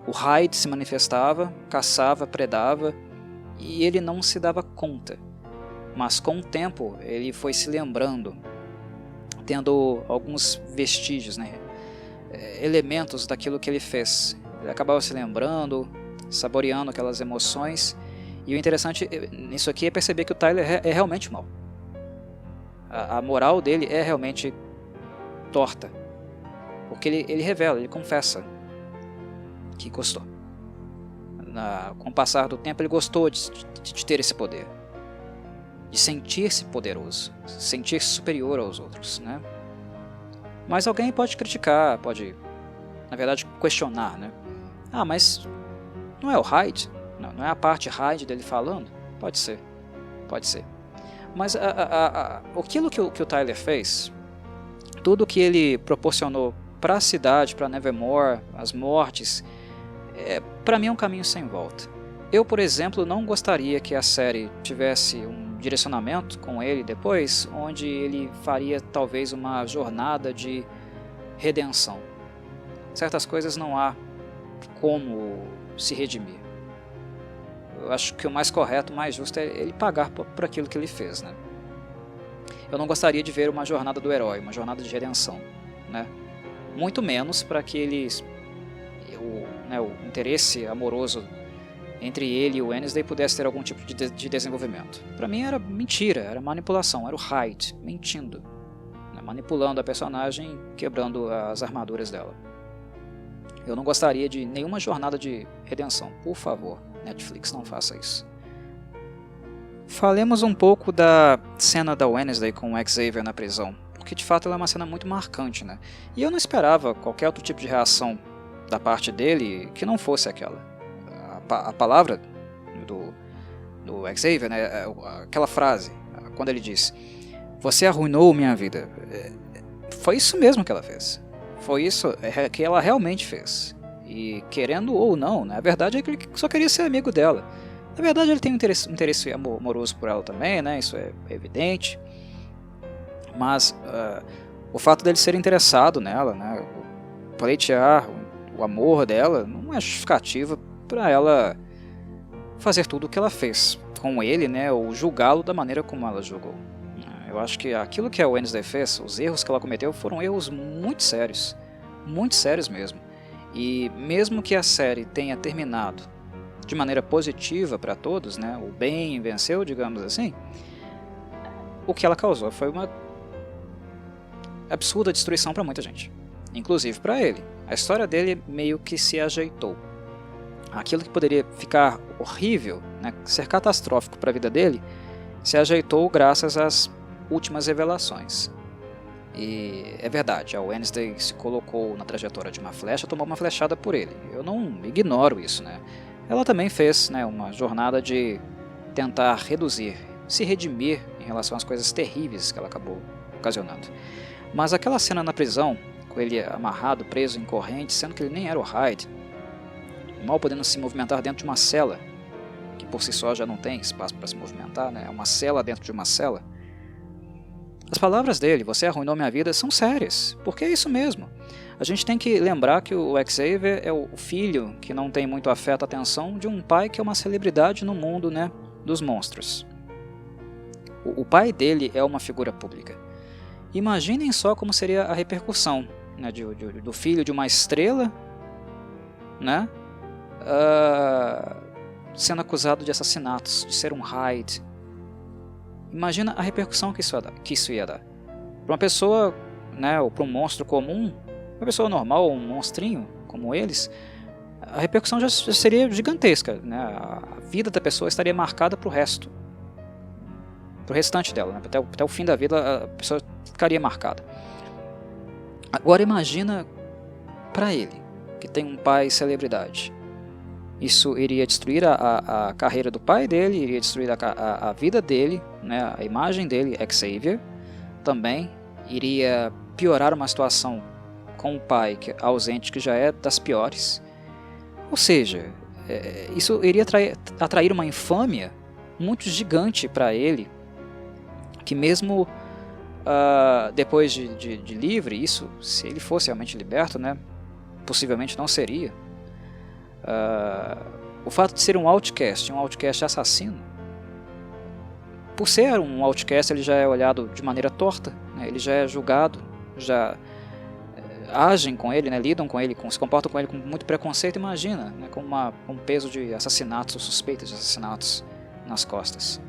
o Hyde se manifestava, caçava, predava, e ele não se dava conta. Mas com o tempo ele foi se lembrando, tendo alguns vestígios, né, elementos daquilo que ele fez. Ele acabava se lembrando, saboreando aquelas emoções, e o interessante nisso aqui é perceber que o Tyler é realmente mau. A moral dele é realmente torta, porque ele revela, ele confessa que gostou. Com o passar do tempo ele gostou de ter esse poder, de sentir-se poderoso, sentir-se superior aos outros, né? Mas alguém pode criticar, pode, na verdade, questionar, né? Ah, mas não é o Hyde? Não é a parte Hyde dele falando? Pode ser, pode ser. Mas aquilo que o Tyler fez, tudo que ele proporcionou para a cidade, para Nevermore, as mortes, para mim é um caminho sem volta. Eu, por exemplo, não gostaria que a série tivesse um direcionamento com ele depois, onde ele faria talvez uma jornada de redenção. Certas coisas não há como se redimir. Eu acho que o mais correto, o mais justo é ele pagar por aquilo que ele fez, né? Eu não gostaria de ver uma jornada do herói, uma jornada de redenção, né? Muito menos para que o interesse amoroso entre ele e o Wednesday pudesse ter algum tipo de desenvolvimento. Para mim era mentira, era manipulação, era o Hyde mentindo, né? Manipulando a personagem, quebrando as armaduras dela. Eu não gostaria de nenhuma jornada de redenção, por favor, Netflix, não faça isso. Falemos um pouco da cena da Wednesday com o Xavier na prisão, porque de fato ela é uma cena muito marcante, né? E eu não esperava qualquer outro tipo de reação da parte dele que não fosse aquela. A palavra do Xavier, né? Aquela frase, quando ele diz: "Você arruinou minha vida", foi isso mesmo que ela fez. Foi isso que ela realmente fez. E querendo ou não, né, a verdade é que ele só queria ser amigo dela. Na verdade ele tem um interesse amoroso por ela também, né, isso é evidente. Mas o fato dele ser interessado nela, né, pleitear o amor dela, não é justificativa para ela fazer tudo o que ela fez com ele, né, ou julgá-lo da maneira como ela julgou. Eu acho que aquilo que a Wednesday fez, os erros que ela cometeu, foram erros muito sérios mesmo. E mesmo que a série tenha terminado de maneira positiva para todos, né, o bem venceu, digamos assim, o que ela causou foi uma absurda destruição para muita gente, inclusive para ele. A história dele meio que se ajeitou. Aquilo que poderia ficar horrível, né, ser catastrófico para a vida dele, se ajeitou graças às últimas revelações. E é verdade, a Wednesday se colocou na trajetória de uma flecha, tomou uma flechada por ele. Eu não ignoro isso, né? Ela também fez, né, uma jornada de tentar reduzir, se redimir em relação às coisas terríveis que ela acabou ocasionando. Mas aquela cena na prisão, com ele amarrado, preso em correntes, sendo que ele nem era o Hyde, mal podendo se movimentar dentro de uma cela, que por si só já não tem espaço para se movimentar, né? É uma cela dentro de uma cela. As palavras dele, "você arruinou minha vida", são sérias, porque é isso mesmo. A gente tem que lembrar que o Xavier é o filho que não tem muito afeto e atenção de um pai que é uma celebridade no mundo, né, dos monstros. O pai dele é uma figura pública. Imaginem só como seria a repercussão, né, do filho de uma estrela, né, sendo acusado de assassinatos, de ser um Hyde. Imagina a repercussão que isso ia dar. Para uma pessoa, né, ou para um monstro comum, uma pessoa normal, um monstrinho como eles, a repercussão já seria gigantesca, né? A vida da pessoa estaria marcada para o resto, para o restante dela, né? Até o fim da vida a pessoa ficaria marcada. Agora imagina para ele, que tem um pai celebridade. Isso iria destruir a carreira do pai dele, iria destruir a vida dele, né, a imagem dele, Xavier. Também iria piorar uma situação com o pai ausente, que já é das piores. Ou seja, isso iria atrair uma infâmia muito gigante para ele, que mesmo depois de livre, isso, se ele fosse realmente liberto, né, possivelmente não seria. O fato de ser um outcast assassino, por ser um outcast, ele já é olhado de maneira torta, né? Ele já é julgado, já agem com ele, né? Lidam com ele, se comportam com ele com muito preconceito. Imagina, né? Com um peso de assassinatos ou suspeitas de assassinatos nas costas.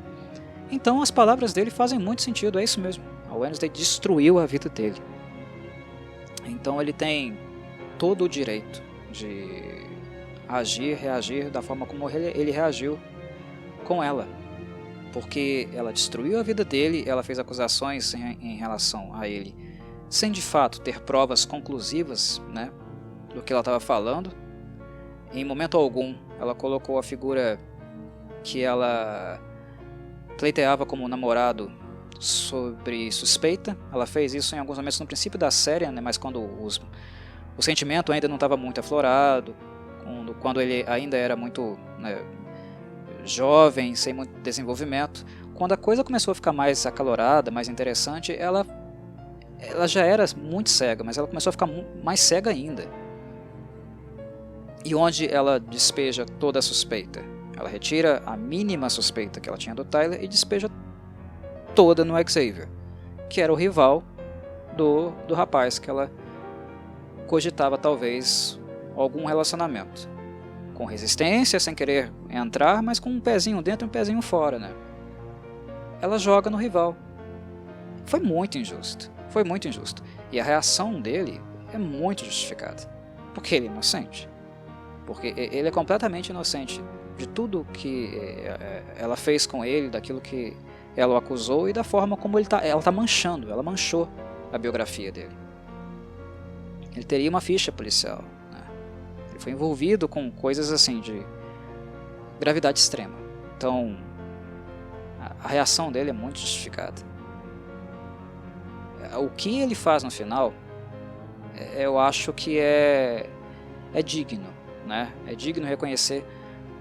Então as palavras dele fazem muito sentido, é isso mesmo. A Wednesday destruiu a vida dele. Então ele tem todo o direito de reagir da forma como ele reagiu com ela. Porque ela destruiu a vida dele, ela fez acusações em relação a ele, sem de fato ter provas conclusivas, né, do que ela estava falando. Em momento algum, ela colocou a figura que ela pleiteava como namorado sobre suspeita. Ela fez isso em alguns momentos no princípio da série, né, mas quando o sentimento ainda não estava muito aflorado, quando ele ainda era muito, né, jovem, sem muito desenvolvimento. Quando a coisa começou a ficar mais acalorada, mais interessante, ela já era muito cega, mas ela começou a ficar mais cega ainda. E onde ela despeja toda a suspeita? Ela retira a mínima suspeita que ela tinha do Tyler e despeja toda no Xavier, que era o rival do rapaz que ela cogitava talvez algum relacionamento. Com resistência, sem querer entrar, mas com um pezinho dentro e um pezinho fora, né? Ela joga no rival. Foi muito injusto. Foi muito injusto. E a reação dele é muito justificada. Porque ele é inocente. Porque ele é completamente inocente de tudo que ela fez com ele, daquilo que ela o acusou e da forma como ela está manchando. Ela manchou a biografia dele. Ele teria uma ficha policial. Ele foi envolvido com coisas assim de gravidade extrema. Então, a reação dele é muito justificada. O que ele faz no final, eu acho que é digno, né? É digno reconhecer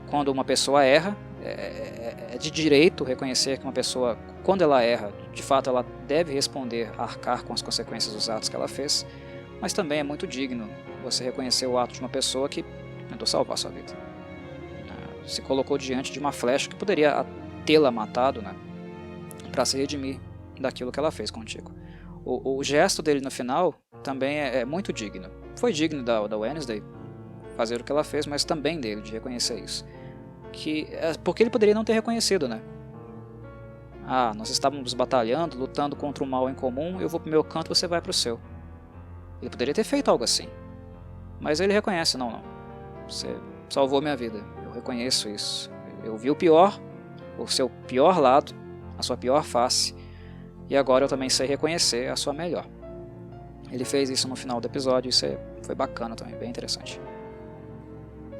quando uma pessoa erra. É de direito reconhecer que uma pessoa, quando ela erra, de fato ela deve responder, arcar com as consequências dos atos que ela fez. Mas também é muito digno você reconhecer o ato de uma pessoa que tentou salvar a sua vida. Se colocou diante de uma flecha que poderia tê-la matado, né, para se redimir daquilo que ela fez contigo. O gesto dele no final também é muito digno. Foi digno da Wednesday fazer o que ela fez, mas também dele, de reconhecer isso. Porque ele poderia não ter reconhecido, né? Nós estávamos batalhando, lutando contra um mal em comum, eu vou pro meu canto, você vai pro seu. Ele poderia ter feito algo assim. Mas ele reconhece, não. Você salvou minha vida. Eu reconheço isso. Eu vi o seu pior lado, a sua pior face. E agora eu também sei reconhecer a sua melhor. Ele fez isso no final do episódio. Isso foi bacana também, bem interessante.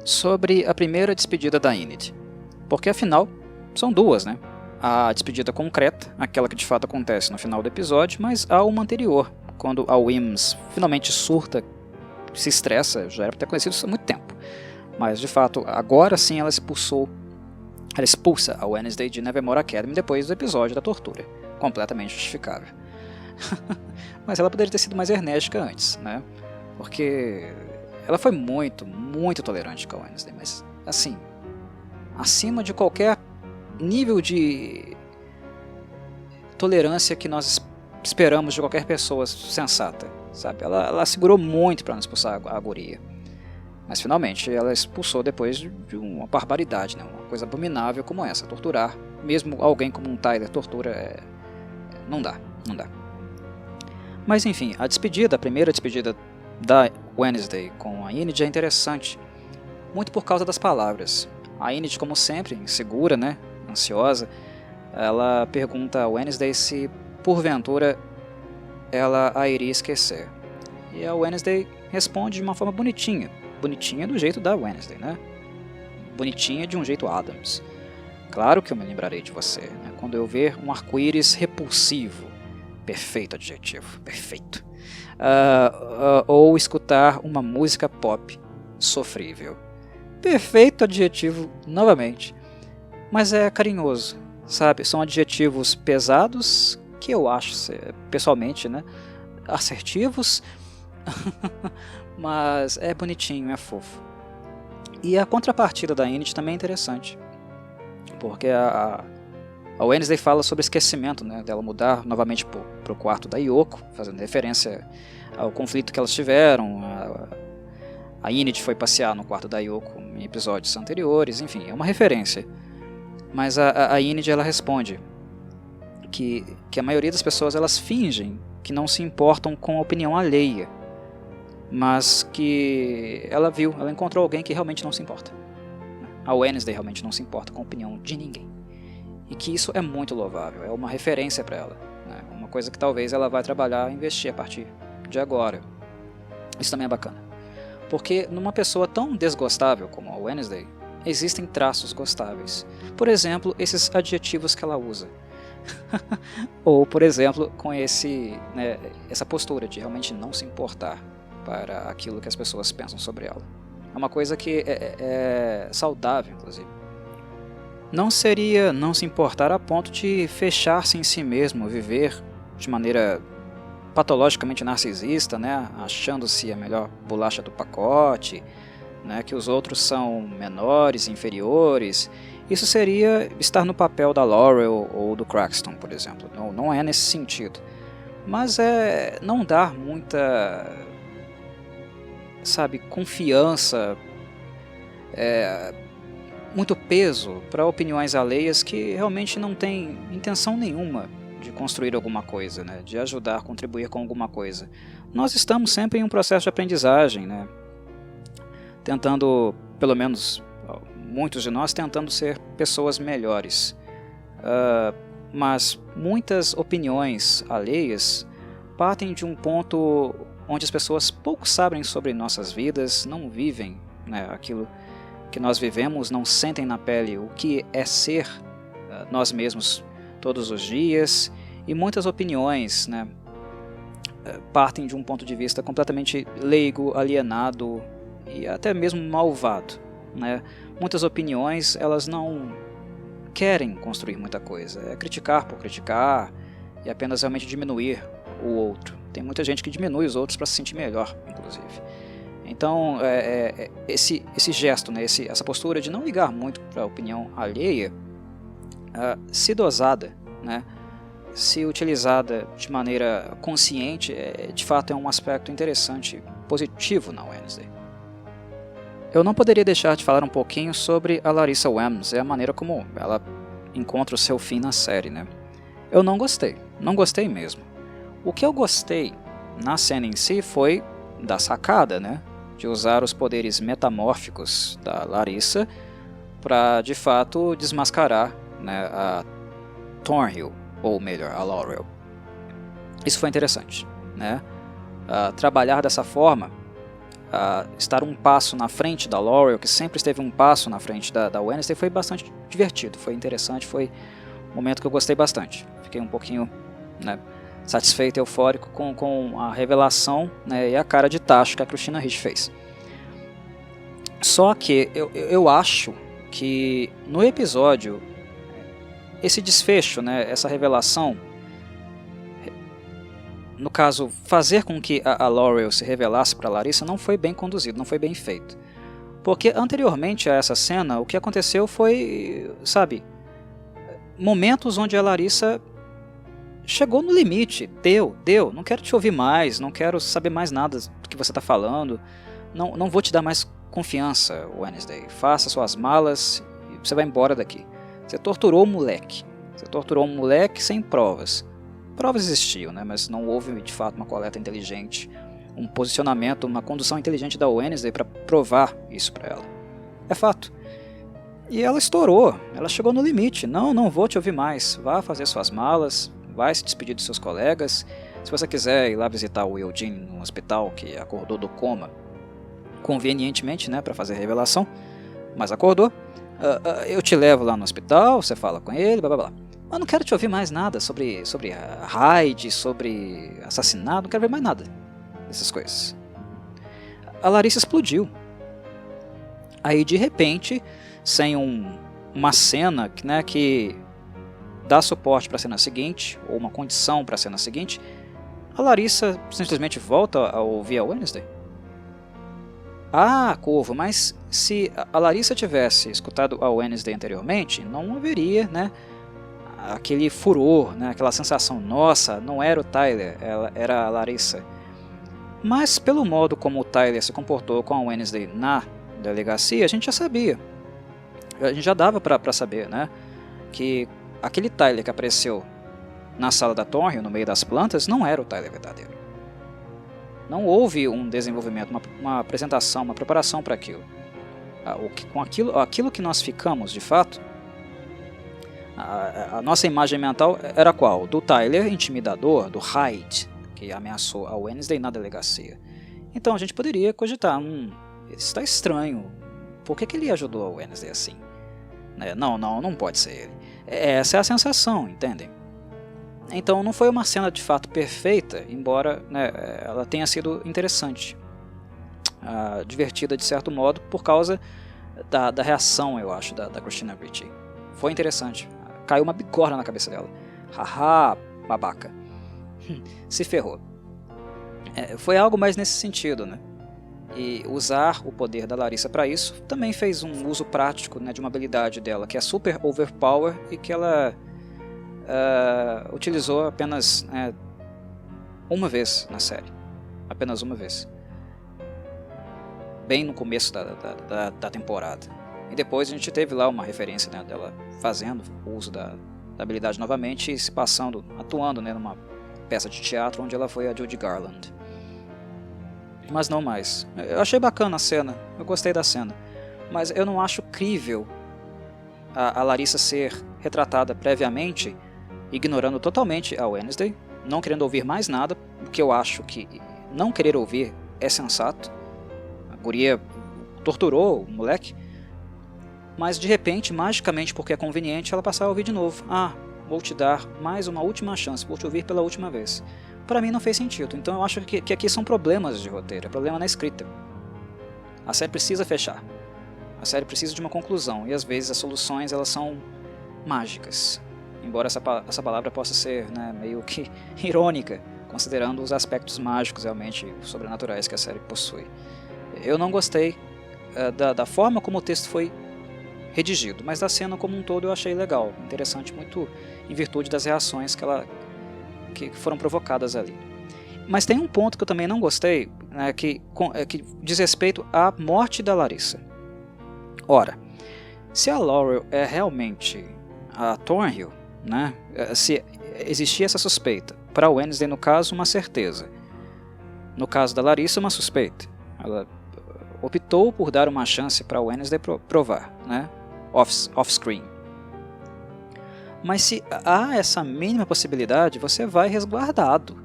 Sobre a primeira despedida da Enid. Porque afinal, são duas, né? A despedida concreta, aquela que de fato acontece no final do episódio, mas há uma anterior, quando a Wims finalmente surta, se estressa, já era para ter conhecido isso há muito tempo. Mas de fato, agora sim ela expulsa a Wednesday de Nevermore Academy depois do episódio da tortura. Completamente justificável. Mas ela poderia ter sido mais enérgica antes, né? Porque ela foi muito, muito tolerante com a Wednesday, mas assim, acima de qualquer nível de tolerância que nós esperamos de qualquer pessoa sensata, sabe? Ela segurou muito para não expulsar a guria. Mas finalmente ela expulsou depois de uma barbaridade, né? Uma coisa abominável como essa, torturar. Mesmo alguém como um Tyler tortura, não dá. Mas enfim, a primeira despedida da Wednesday com a Enid é interessante, muito por causa das palavras. A Enid, como sempre, insegura, né? Ansiosa, ela pergunta a Wednesday se porventura ela a iria esquecer. E a Wednesday responde de uma forma bonitinha do jeito da Wednesday, né? Bonitinha de um jeito Adams. Claro que eu me lembrarei de você, né? Quando eu ver um arco-íris repulsivo. Perfeito adjetivo, perfeito. Ou escutar uma música pop sofrível. Perfeito adjetivo novamente. Mas é carinhoso, sabe? São adjetivos pesados que eu acho, pessoalmente, né, assertivos, mas é bonitinho, é fofo. E a contrapartida da Enid também é interessante, porque a Wednesday fala sobre esquecimento, né, dela mudar novamente para o quarto da Yoko, fazendo referência ao conflito que elas tiveram. A Enid foi passear no quarto da Yoko em episódios anteriores, enfim, é uma referência. Mas a Enid ela responde que a maioria das pessoas elas fingem que não se importam com a opinião alheia, mas que ela encontrou alguém que realmente não se importa. A Wednesday realmente não se importa com a opinião de ninguém. E que isso é muito louvável, é uma referência para ela, né? Uma coisa que talvez ela vai trabalhar e investir a partir de agora. Isso também é bacana. Porque numa pessoa tão desgostável como a Wednesday, existem traços gostáveis. Por exemplo, esses adjetivos que ela usa. Ou, por exemplo, com essa postura de realmente não se importar para aquilo que as pessoas pensam sobre ela. É uma coisa que é saudável, inclusive. Não seria não se importar a ponto de fechar-se em si mesmo, viver de maneira patologicamente narcisista, né, achando-se a melhor bolacha do pacote, né, que os outros são menores, inferiores. Isso seria estar no papel da Laurel ou do Craxton, por exemplo. Não é nesse sentido. Mas é não dar muita, confiança, muito peso para opiniões alheias que realmente não têm intenção nenhuma de construir alguma coisa, né, de ajudar, contribuir com alguma coisa. Nós estamos sempre em um processo de aprendizagem, né, tentando, pelo menos muitos de nós, tentando ser pessoas melhores. Mas muitas opiniões alheias partem de um ponto onde as pessoas pouco sabem sobre nossas vidas, não vivem, né, aquilo que nós vivemos, não sentem na pele o que é ser nós mesmos todos os dias, e muitas opiniões, né, partem de um ponto de vista completamente leigo, alienado e até mesmo malvado, né? Muitas opiniões elas não querem construir muita coisa, é criticar por criticar e apenas realmente diminuir o outro. Tem muita gente que diminui os outros para se sentir melhor, inclusive. Então, esse gesto, né, essa postura de não ligar muito para a opinião alheia, se dosada, né, se utilizada de maneira consciente, de fato é um aspecto interessante, positivo na Wednesday. Eu não poderia deixar de falar um pouquinho sobre a Larissa Wems e a maneira como ela encontra o seu fim na série, né? Eu não gostei mesmo. O que eu gostei na cena em si foi da sacada, né, de usar os poderes metamórficos da Larissa para, de fato, desmascarar, né, a Thornhill, ou melhor, a Laurel. Isso foi interessante, né? Trabalhar dessa forma, estar um passo na frente da Laurel, que sempre esteve um passo na frente da Wednesday, foi bastante divertido, foi interessante, foi um momento que eu gostei bastante. Fiquei um pouquinho, né, satisfeito e eufórico com a revelação, né, e a cara de tacho que a Christina Ricci fez. Só que eu acho que no episódio esse desfecho, né, essa revelação, no caso, fazer com que a Laurel se revelasse para Larissa não foi bem conduzido, não foi bem feito. Porque anteriormente a essa cena, o que aconteceu foi, momentos onde a Larissa chegou no limite. Deu, não quero te ouvir mais, não quero saber mais nada do que você está falando, não vou te dar mais confiança, Wednesday. Faça suas malas e você vai embora daqui. Você torturou o moleque. Você torturou um moleque sem provas. Provas existiam, né? Mas não houve de fato uma coleta inteligente, um posicionamento, uma condução inteligente da Wednesday para provar isso para ela. É fato. E ela estourou, ela chegou no limite. Não vou te ouvir mais. Vá fazer suas malas, vai se despedir dos seus colegas. Se você quiser ir lá visitar o Eugene no hospital, que acordou do coma, convenientemente, né, para fazer a revelação, mas acordou. Eu te levo lá no hospital, você fala com ele, blá blá blá. Mas não quero te ouvir mais nada sobre raid, sobre assassinato, não quero ver mais nada dessas coisas. A Larissa explodiu. Aí de repente, sem uma cena, né, que dá suporte para a cena seguinte, ou uma condição para a cena seguinte, a Larissa simplesmente volta a ouvir a Wednesday. Corvo, mas se a Larissa tivesse escutado a Wednesday anteriormente, não haveria, né, aquele furor, né, aquela sensação, nossa, não era o Tyler, era a Larissa. Mas pelo modo como o Tyler se comportou com a Wednesday na delegacia, a gente já sabia. A gente já dava para saber, né, que aquele Tyler que apareceu na sala da Thornhill, no meio das plantas, não era o Tyler verdadeiro. Não houve um desenvolvimento, uma apresentação, uma preparação para aquilo. Com aquilo que nós ficamos, de fato, a nossa imagem mental era qual? Do Tyler intimidador, do Hyde, que ameaçou a Wednesday na delegacia. Então a gente poderia cogitar, isso está estranho, por que ele ajudou a Wednesday assim? Não pode ser ele. Essa é a sensação, entendem? Então não foi uma cena de fato perfeita, embora ela tenha sido interessante, divertida de certo modo, por causa da reação, eu acho, da Christina Ricci. Foi interessante. Caiu uma bigorna na cabeça dela. Haha, babaca. Se ferrou. Foi algo mais nesse sentido, né? E usar o poder da Larissa para isso também fez um uso prático, né, de uma habilidade dela, que é super overpower e que ela utilizou apenas uma vez na série. Apenas uma vez. Bem no começo da temporada. E depois a gente teve lá uma referência, né, dela fazendo o uso da habilidade novamente e atuando, né, numa peça de teatro onde ela foi a Judy Garland. Mas não mais. Eu achei bacana a cena, eu gostei da cena. Mas eu não acho crível a Larissa ser retratada previamente, ignorando totalmente a Wednesday, não querendo ouvir mais nada, o que eu acho que não querer ouvir é sensato. A guria torturou o moleque, mas de repente, magicamente, porque é conveniente, ela passar a ouvir de novo. Vou te dar mais uma última chance, vou te ouvir pela última vez. Para mim não fez sentido, então eu acho que aqui são problemas de roteiro, é problema na escrita. A série precisa fechar, a série precisa de uma conclusão, e às vezes as soluções elas são mágicas, embora essa palavra possa ser, né, meio que irônica, considerando os aspectos mágicos realmente sobrenaturais que a série possui. Eu não gostei da forma como o texto foi redigido, mas da cena como um todo eu achei legal, interessante, muito em virtude das reações que foram provocadas ali. Mas tem um ponto que eu também não gostei, né, que diz respeito à morte da Larissa. Ora, se a Laurel é realmente a Thornhill, né, se existia essa suspeita, para a Wednesday no caso uma certeza, no caso da Larissa uma suspeita, ela optou por dar uma chance para a Wednesday provar, né, off-screen. Mas se há essa mínima possibilidade, você vai resguardado.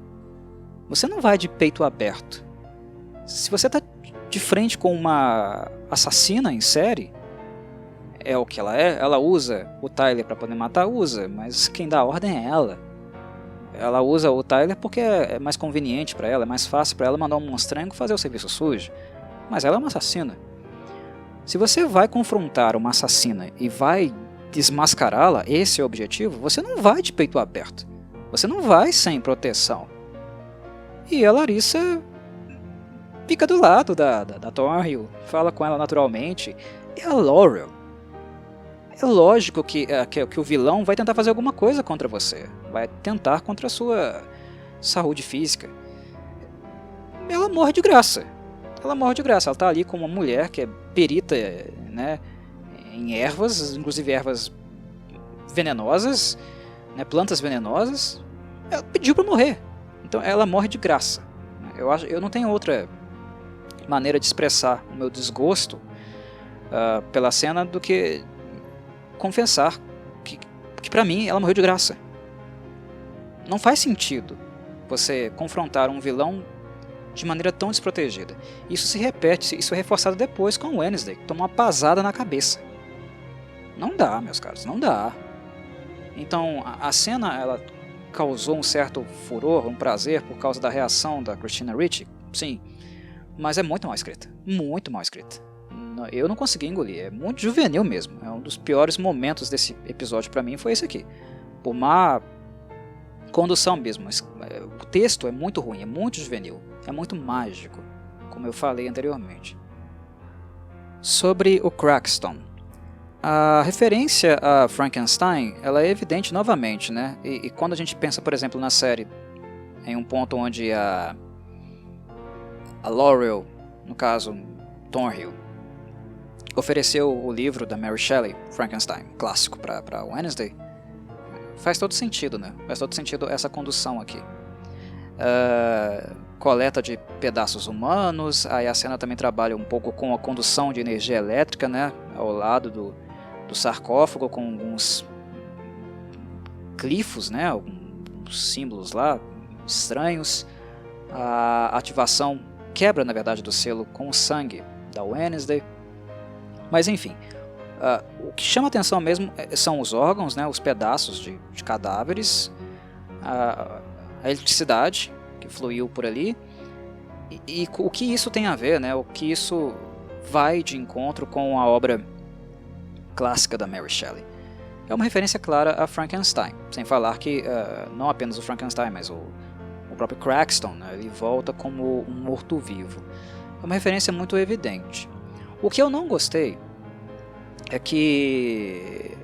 Você não vai de peito aberto. Se você está de frente com uma assassina em série, é o que ela usa o Tyler para poder matar, mas quem dá a ordem é ela. Ela usa o Tyler porque é mais conveniente para ela, é mais fácil para ela mandar um monstrengo fazer o serviço sujo. Mas ela é uma assassina. Se você vai confrontar uma assassina e vai desmascará-la, esse é o objetivo, você não vai de peito aberto. Você não vai sem proteção. E a Larissa fica do lado da Thornhill, fala com ela naturalmente. E a Laurel. É lógico que o vilão vai tentar fazer alguma coisa contra você. Vai tentar contra a sua saúde física. Ela morre de graça. Ela está ali com uma mulher que é perita, né, em ervas, inclusive ervas venenosas, né, plantas venenosas. Ela pediu para morrer. Então ela morre de graça. Eu não tenho outra maneira de expressar o meu desgosto pela cena do que confessar que para mim ela morreu de graça. Não faz sentido você confrontar um vilão de maneira tão desprotegida. Isso se repete, isso é reforçado depois com o Wednesday, que toma uma pasada na cabeça. Não dá, meus caros, não dá. Então a cena ela causou um certo furor, um prazer por causa da reação da Christina Ricci, sim, mas é muito mal escrita, muito mal escrita. Eu não consegui engolir, é muito juvenil mesmo. É um dos piores momentos desse episódio para mim foi esse aqui. Por má condução mesmo. O texto é muito ruim, é muito juvenil, é muito mágico, como eu falei anteriormente. Sobre o Crackstone. A referência a Frankenstein ela é evidente novamente, né? E quando a gente pensa, por exemplo, na série, em um ponto onde a Laurel, no caso Thornhill, ofereceu o livro da Mary Shelley, Frankenstein, clássico para Wednesday, faz todo sentido, né? Faz todo sentido essa condução aqui. Coleta de pedaços humanos, aí a cena também trabalha um pouco com a condução de energia elétrica, né? Ao lado do sarcófago, com alguns glifos, né? Alguns símbolos lá estranhos. A ativação quebra, na verdade, do selo com o sangue da Wednesday. Mas enfim, o que chama atenção mesmo são os órgãos, né, os pedaços de cadáveres, a eletricidade que fluiu por ali, e o que isso tem a ver, né, o que isso vai de encontro com a obra clássica da Mary Shelley. É uma referência clara a Frankenstein, sem falar que não apenas o Frankenstein, mas o próprio Crackston, né, ele volta como um morto-vivo. É uma referência muito evidente. O que eu não gostei é que,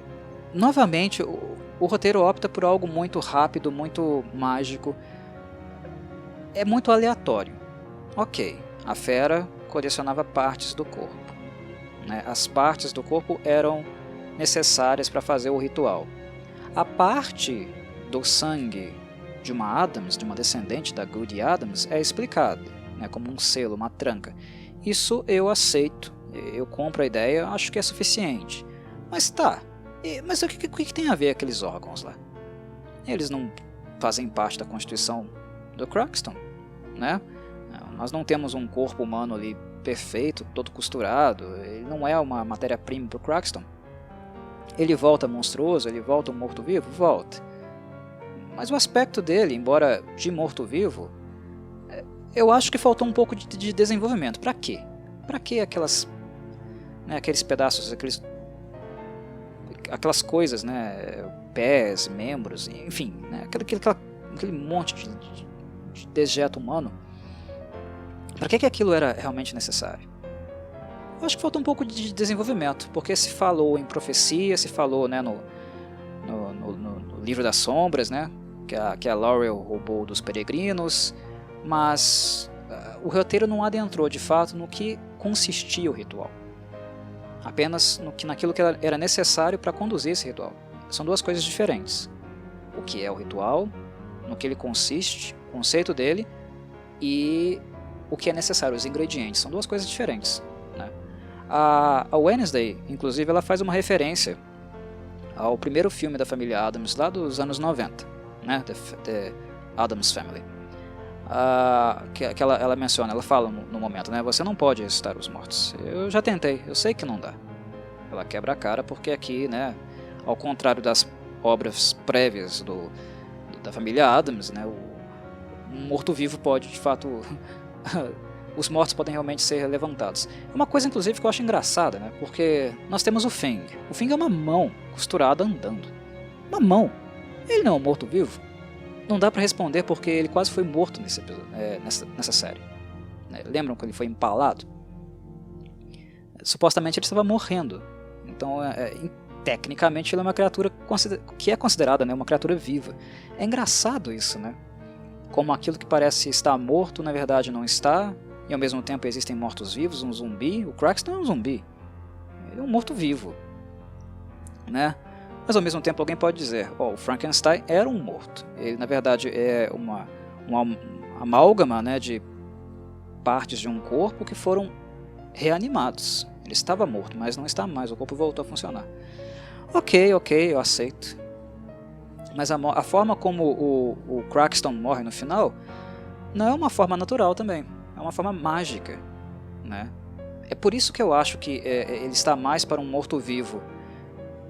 novamente, o roteiro opta por algo muito rápido, muito mágico, é muito aleatório. Ok, a fera colecionava partes do corpo, né? As partes do corpo eram necessárias para fazer o ritual. A parte do sangue de uma Addams, de uma descendente da Goody Addams, é explicada, né, como um selo, uma tranca. Isso eu aceito, eu compro a ideia, acho que é suficiente. Mas tá, mas o que tem a ver aqueles órgãos lá? Eles não fazem parte da constituição do Crackston, né? Nós não temos um corpo humano ali perfeito, todo costurado, ele não é uma matéria-prima para o Crackston. Ele volta monstruoso, ele volta um morto-vivo? Volta. Mas o aspecto dele, embora de morto-vivo, eu acho que faltou um pouco de desenvolvimento. Para quê? Para que aquelas, né, aqueles pedaços, aquelas coisas, né, pés, membros, enfim, né, aquele monte de dejeto humano? Para que aquilo era realmente necessário? Eu acho que faltou um pouco de desenvolvimento, porque se falou em profecia, se falou, né, no Livro das Sombras, né, que a Laurel roubou dos peregrinos, mas o roteiro não adentrou de fato no que consistia o ritual, apenas naquilo que era necessário para conduzir esse ritual. São duas coisas diferentes: o que é o ritual, no que ele consiste, o conceito dele, e o que é necessário, os ingredientes. São duas coisas diferentes, né? A Wednesday, inclusive, ela faz uma referência ao primeiro filme da família Addams, lá dos anos 90, né? The Addams Family. Que ela menciona, ela fala no momento, né? Você não pode ressuscitar os mortos. Eu já tentei, eu sei que não dá. Ela quebra a cara porque aqui, né, ao contrário das obras prévias da família Addams, né, um morto-vivo pode, de fato, os mortos podem realmente ser levantados. É uma coisa, inclusive, que eu acho engraçada, né, porque nós temos o Fing. O Fing é uma mão costurada andando. Uma mão. Ele não é um morto-vivo. Não dá pra responder porque ele quase foi morto nessa série. Lembram que ele foi empalado? Supostamente ele estava morrendo. Então, tecnicamente, ele é uma criatura que é considerada, né, uma criatura viva. É engraçado isso, né? Como aquilo que parece estar morto, na verdade não está, e ao mesmo tempo existem mortos-vivos, um zumbi. O Crackston é um zumbi. Ele é um morto-vivo, né? Mas ao mesmo tempo alguém pode dizer, o Frankenstein era um morto. Ele na verdade é uma amálgama, né, de partes de um corpo que foram reanimados. Ele estava morto, mas não está mais, o corpo voltou a funcionar. Ok, eu aceito. Mas a forma como o Crackston morre no final não é uma forma natural também, é uma forma mágica, né? É por isso que eu acho que ele está mais para um morto-vivo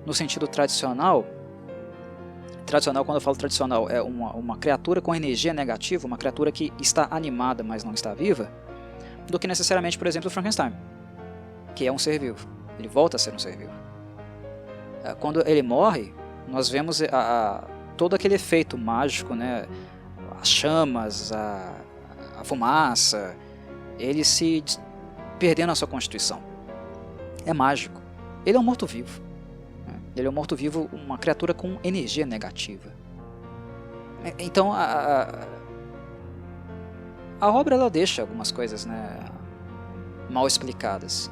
no sentido tradicional. Tradicional, quando eu falo tradicional, é uma criatura com energia negativa, uma criatura que está animada, mas não está viva, do que necessariamente, por exemplo, o Frankenstein, que é um ser vivo. Ele volta a ser um ser vivo. Quando ele morre, nós vemos todo aquele efeito mágico, né? As chamas, a fumaça, ele se perdendo a sua constituição. É mágico. Ele é um morto-vivo. Ele é um morto-vivo, uma criatura com energia negativa. Então a obra ela deixa algumas coisas, né, mal explicadas.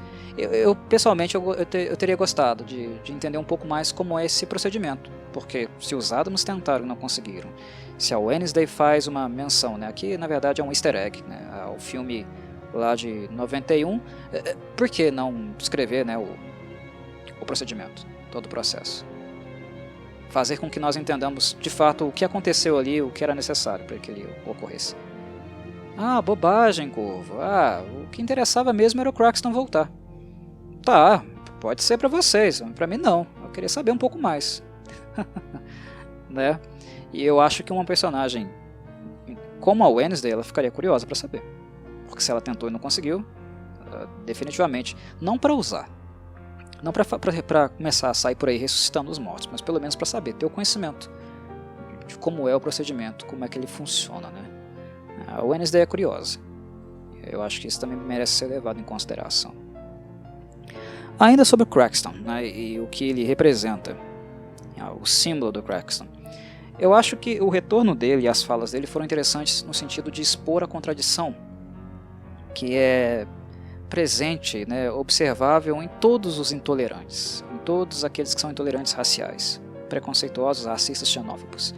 Pessoalmente, eu teria gostado de entender um pouco mais como é esse procedimento, porque se os Adams tentaram e não conseguiram, se a Wednesday faz uma menção, né, aqui na verdade é um easter egg, né, ao filme lá de 91, por que não descrever, né, o procedimento, todo o processo? Fazer com que nós entendamos de fato o que aconteceu ali, o que era necessário para que ele ocorresse. Ah, bobagem, Corvo. Ah, o que interessava mesmo era o Craxton voltar. Tá, pode ser pra vocês, pra mim não. Eu queria saber um pouco mais. Né? E eu acho que uma personagem como a Wednesday, ela ficaria curiosa pra saber. Porque se ela tentou e não conseguiu, definitivamente, não pra usar. Não pra começar a sair por aí ressuscitando os mortos, mas pelo menos pra saber, ter o conhecimento de como é o procedimento, como é que ele funciona, né? A Wednesday é curiosa. Eu acho que isso também merece ser levado em consideração. Ainda sobre o Craxton, né, e o que ele representa, o símbolo do Craxton. Eu acho que o retorno dele e as falas dele foram interessantes no sentido de expor a contradição que é presente, né, observável em todos os intolerantes, em todos aqueles que são intolerantes raciais, preconceituosos, racistas, xenófobos.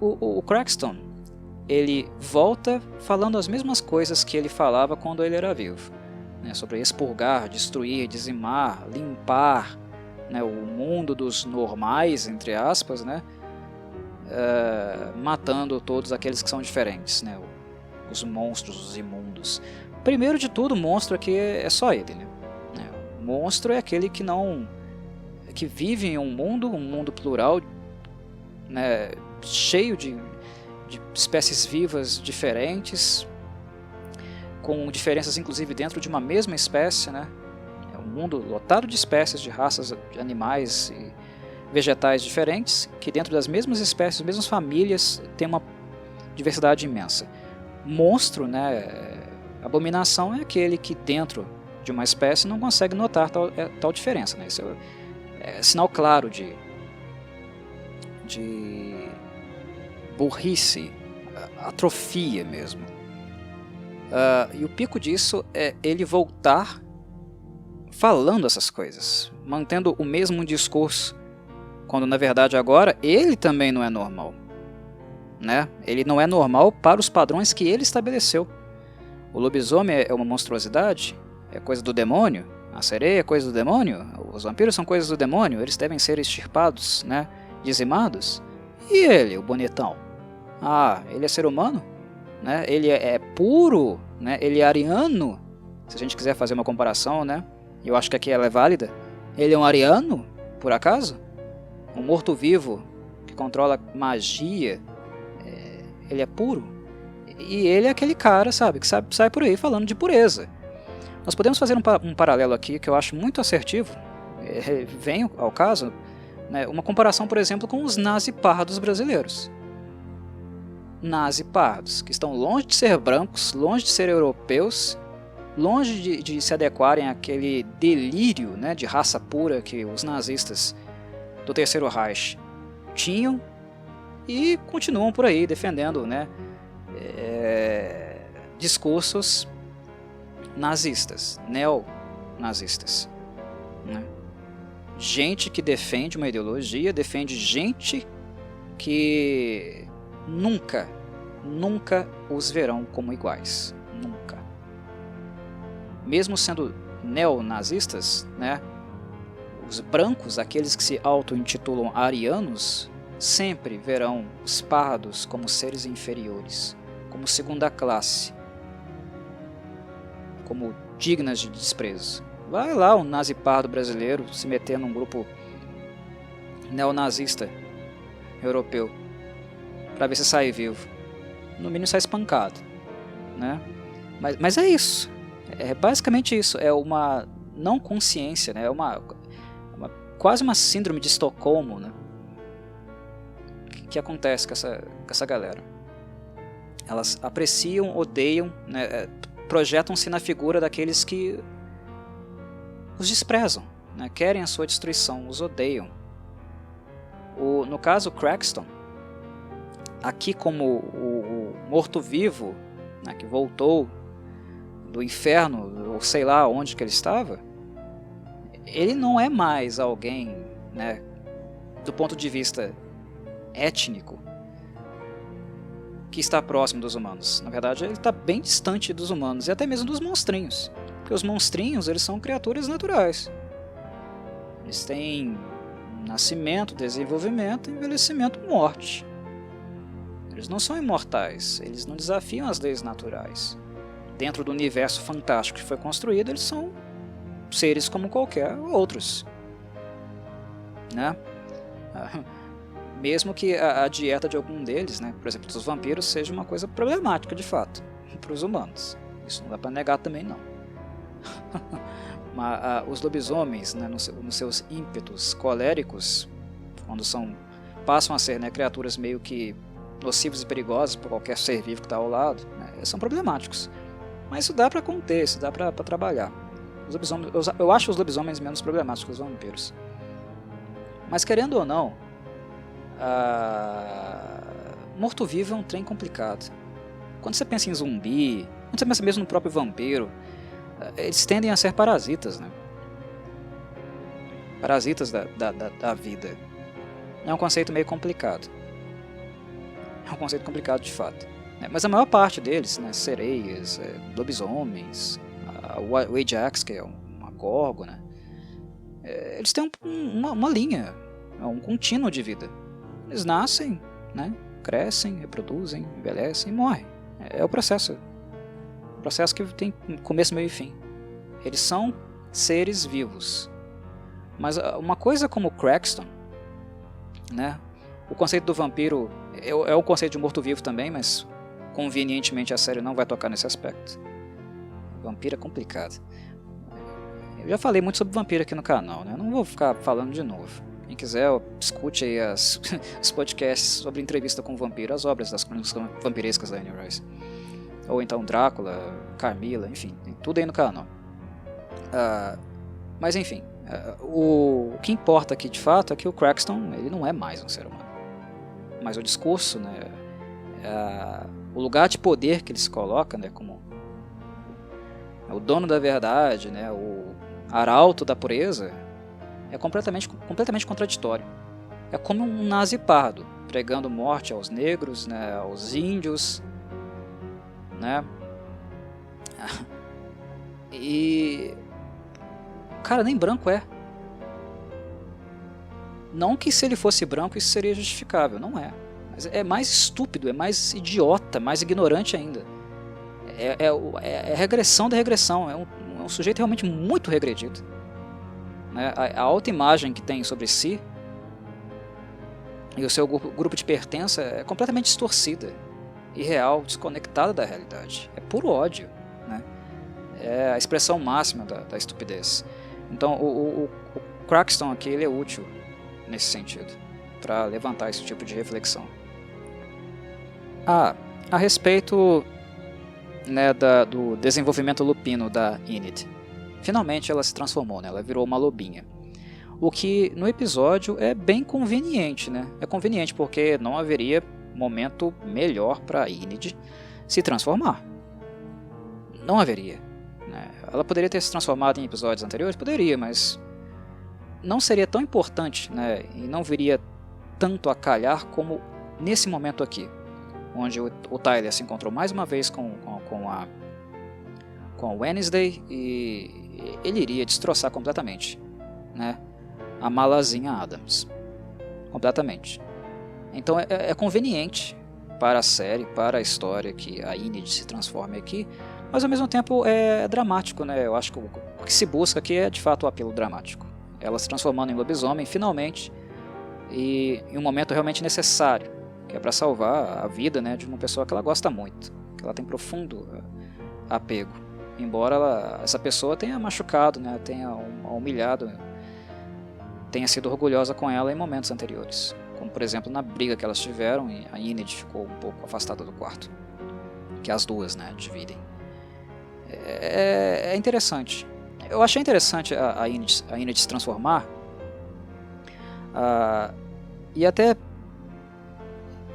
O Craxton, ele volta falando as mesmas coisas que ele falava quando ele era vivo, né, sobre expurgar, destruir, dizimar, limpar, né, o mundo dos normais, entre aspas, né, matando todos aqueles que são diferentes, né, os monstros, os imundos. Primeiro de tudo, o monstro aqui é só ele, né? O monstro é aquele que vive em um mundo plural, né, cheio de espécies vivas diferentes, com diferenças inclusive dentro de uma mesma espécie, né? É um mundo lotado de espécies, de raças de animais e vegetais diferentes, que dentro das mesmas espécies, mesmas famílias, tem uma diversidade imensa. Monstro, né? Abominação é aquele que dentro de uma espécie não consegue notar tal diferença, né? Isso é sinal claro de burrice, atrofia mesmo. E o pico disso é ele voltar falando essas coisas, mantendo o mesmo discurso, quando na verdade agora ele também não é normal, né? Ele não é normal para os padrões que ele estabeleceu. O lobisomem é uma monstruosidade, é coisa do demônio, a sereia é coisa do demônio, os vampiros são coisas do demônio, eles devem ser extirpados, né? Dizimados. E ele, o bonitão? Ah, ele é ser humano? Né? Ele é puro? Né? Ele é ariano? Se a gente quiser fazer uma comparação, né? Eu acho que aqui ela é válida. Ele é um ariano, por acaso? Um morto-vivo que controla magia? Ele é puro? E ele é aquele cara, sabe, que sai por aí falando de pureza. Nós podemos fazer um paralelo aqui que eu acho muito assertivo, vem ao caso, né, uma comparação, por exemplo, com os nazi-pardos brasileiros. Nazi-pardos, que estão longe de ser brancos, longe de ser europeus, longe de se adequarem àquele delírio, né, de raça pura que os nazistas do Terceiro Reich tinham, e continuam por aí defendendo, né, discursos nazistas, neonazistas, né? Gente que defende uma ideologia, defende gente que nunca os verão como iguais, nunca. Mesmo sendo neonazistas, né, os brancos, aqueles que se auto-intitulam arianos, sempre verão os pardos como seres inferiores, como segunda classe, como dignas de desprezo. Vai lá um nazi-pardo brasileiro se meter num grupo neonazista europeu para ver se sai vivo. No mínimo sai espancado, né? Mas é isso. É basicamente isso. É uma não consciência, né? É quase uma síndrome de Estocolmo, né? Que acontece com essa galera. Elas apreciam, odeiam, né? Projetam-se na figura daqueles que os desprezam, né? Querem a sua destruição, os odeiam. No caso, Craxton, aqui como o morto-vivo, né, que voltou do inferno, ou sei lá onde que ele estava, ele não é mais alguém, né, do ponto de vista étnico, que está próximo dos humanos. Na verdade, ele está bem distante dos humanos e até mesmo dos monstrinhos, porque os monstrinhos, eles são criaturas naturais. Eles têm nascimento, desenvolvimento, envelhecimento, morte. Eles não são imortais, eles não desafiam as leis naturais. Dentro do universo fantástico que foi construído, eles são seres como qualquer outros, né? Mesmo que a dieta de algum deles, né, por exemplo, dos vampiros, seja uma coisa problemática de fato para os humanos. Isso não dá para negar também não. Mas os lobisomens, né, nos seus ímpetos coléricos, quando passam a ser, né, criaturas meio que nocivos e perigosas para qualquer ser vivo que está ao lado, né, são problemáticos. Mas isso dá para conter, isso dá para trabalhar. Eu acho os lobisomens menos problemáticos que os vampiros. Mas querendo ou não, morto-vivo é um trem complicado. Quando você pensa em zumbi, quando você pensa mesmo no próprio vampiro, eles tendem a ser parasitas, né? Parasitas da vida. É um conceito meio complicado. É um conceito complicado de fato. Mas a maior parte deles, né, sereias, lobisomens, o Ajax, que é uma górgona, eles têm uma linha, um contínuo de vida. Eles nascem, né, crescem, reproduzem, envelhecem e morrem. É o processo. Um processo que tem começo, meio e fim. Eles são seres vivos. Mas uma coisa como o Crackston, né, o conceito do vampiro é o conceito de morto-vivo também, mas convenientemente a série não vai tocar nesse aspecto. Vampiro é complicado. Eu já falei muito sobre vampiro aqui no canal, né? Não vou ficar falando de novo. Quem quiser, escute aí os podcasts sobre entrevista com o vampiro, as obras das crônicas vampirescas da Anne Rice. Ou então Drácula, Carmila, enfim, tem tudo aí no canal. Mas enfim, o que importa aqui de fato é que o Crackston, ele não é mais um ser humano. Mas o discurso, né, o lugar de poder que ele se coloca, né, como o dono da verdade, né, o arauto da pureza, é completamente contraditório. É como um nazi pardo, pregando morte aos negros, né, aos índios, né? E cara, nem branco é. Não que se ele fosse branco isso seria justificável, não é. Mas é mais estúpido, é mais idiota, mais ignorante ainda. É a regressão da regressão, é um sujeito realmente muito regredido. Né? A autoimagem que tem sobre si e o seu grupo de pertença é completamente distorcida, irreal, desconectada da realidade. É puro ódio, né? É a expressão máxima da estupidez. Então o Crackston aqui ele é útil nesse sentido, para levantar esse tipo de reflexão. A respeito, né, do desenvolvimento lupino da Enid. Finalmente ela se transformou, né? Ela virou uma lobinha. O que no episódio é bem conveniente, né? É conveniente porque não haveria momento melhor para Enid se transformar. Não haveria. Né? Ela poderia ter se transformado em episódios anteriores? Poderia, mas não seria tão importante, né? E não viria tanto a calhar como nesse momento aqui, onde o Tyler se encontrou mais uma vez com a Wednesday e ele iria destroçar completamente, né, a malazinha Adams. Completamente. Então é conveniente para a série, para a história que a Enid se transforme aqui, mas ao mesmo tempo é dramático, né? Eu acho que o que se busca aqui é de fato o apelo dramático. Ela se transformando em lobisomem finalmente e em um momento realmente necessário, que é para salvar a vida, né, de uma pessoa que ela gosta muito, que ela tem profundo apego, embora essa pessoa tenha machucado, né, tenha humilhado, tenha sido orgulhosa com ela em momentos anteriores, como por exemplo na briga que elas tiveram e a Enid ficou um pouco afastada do quarto, que as duas, né, dividem. É interessante. Eu achei interessante a Enid se transformar, e até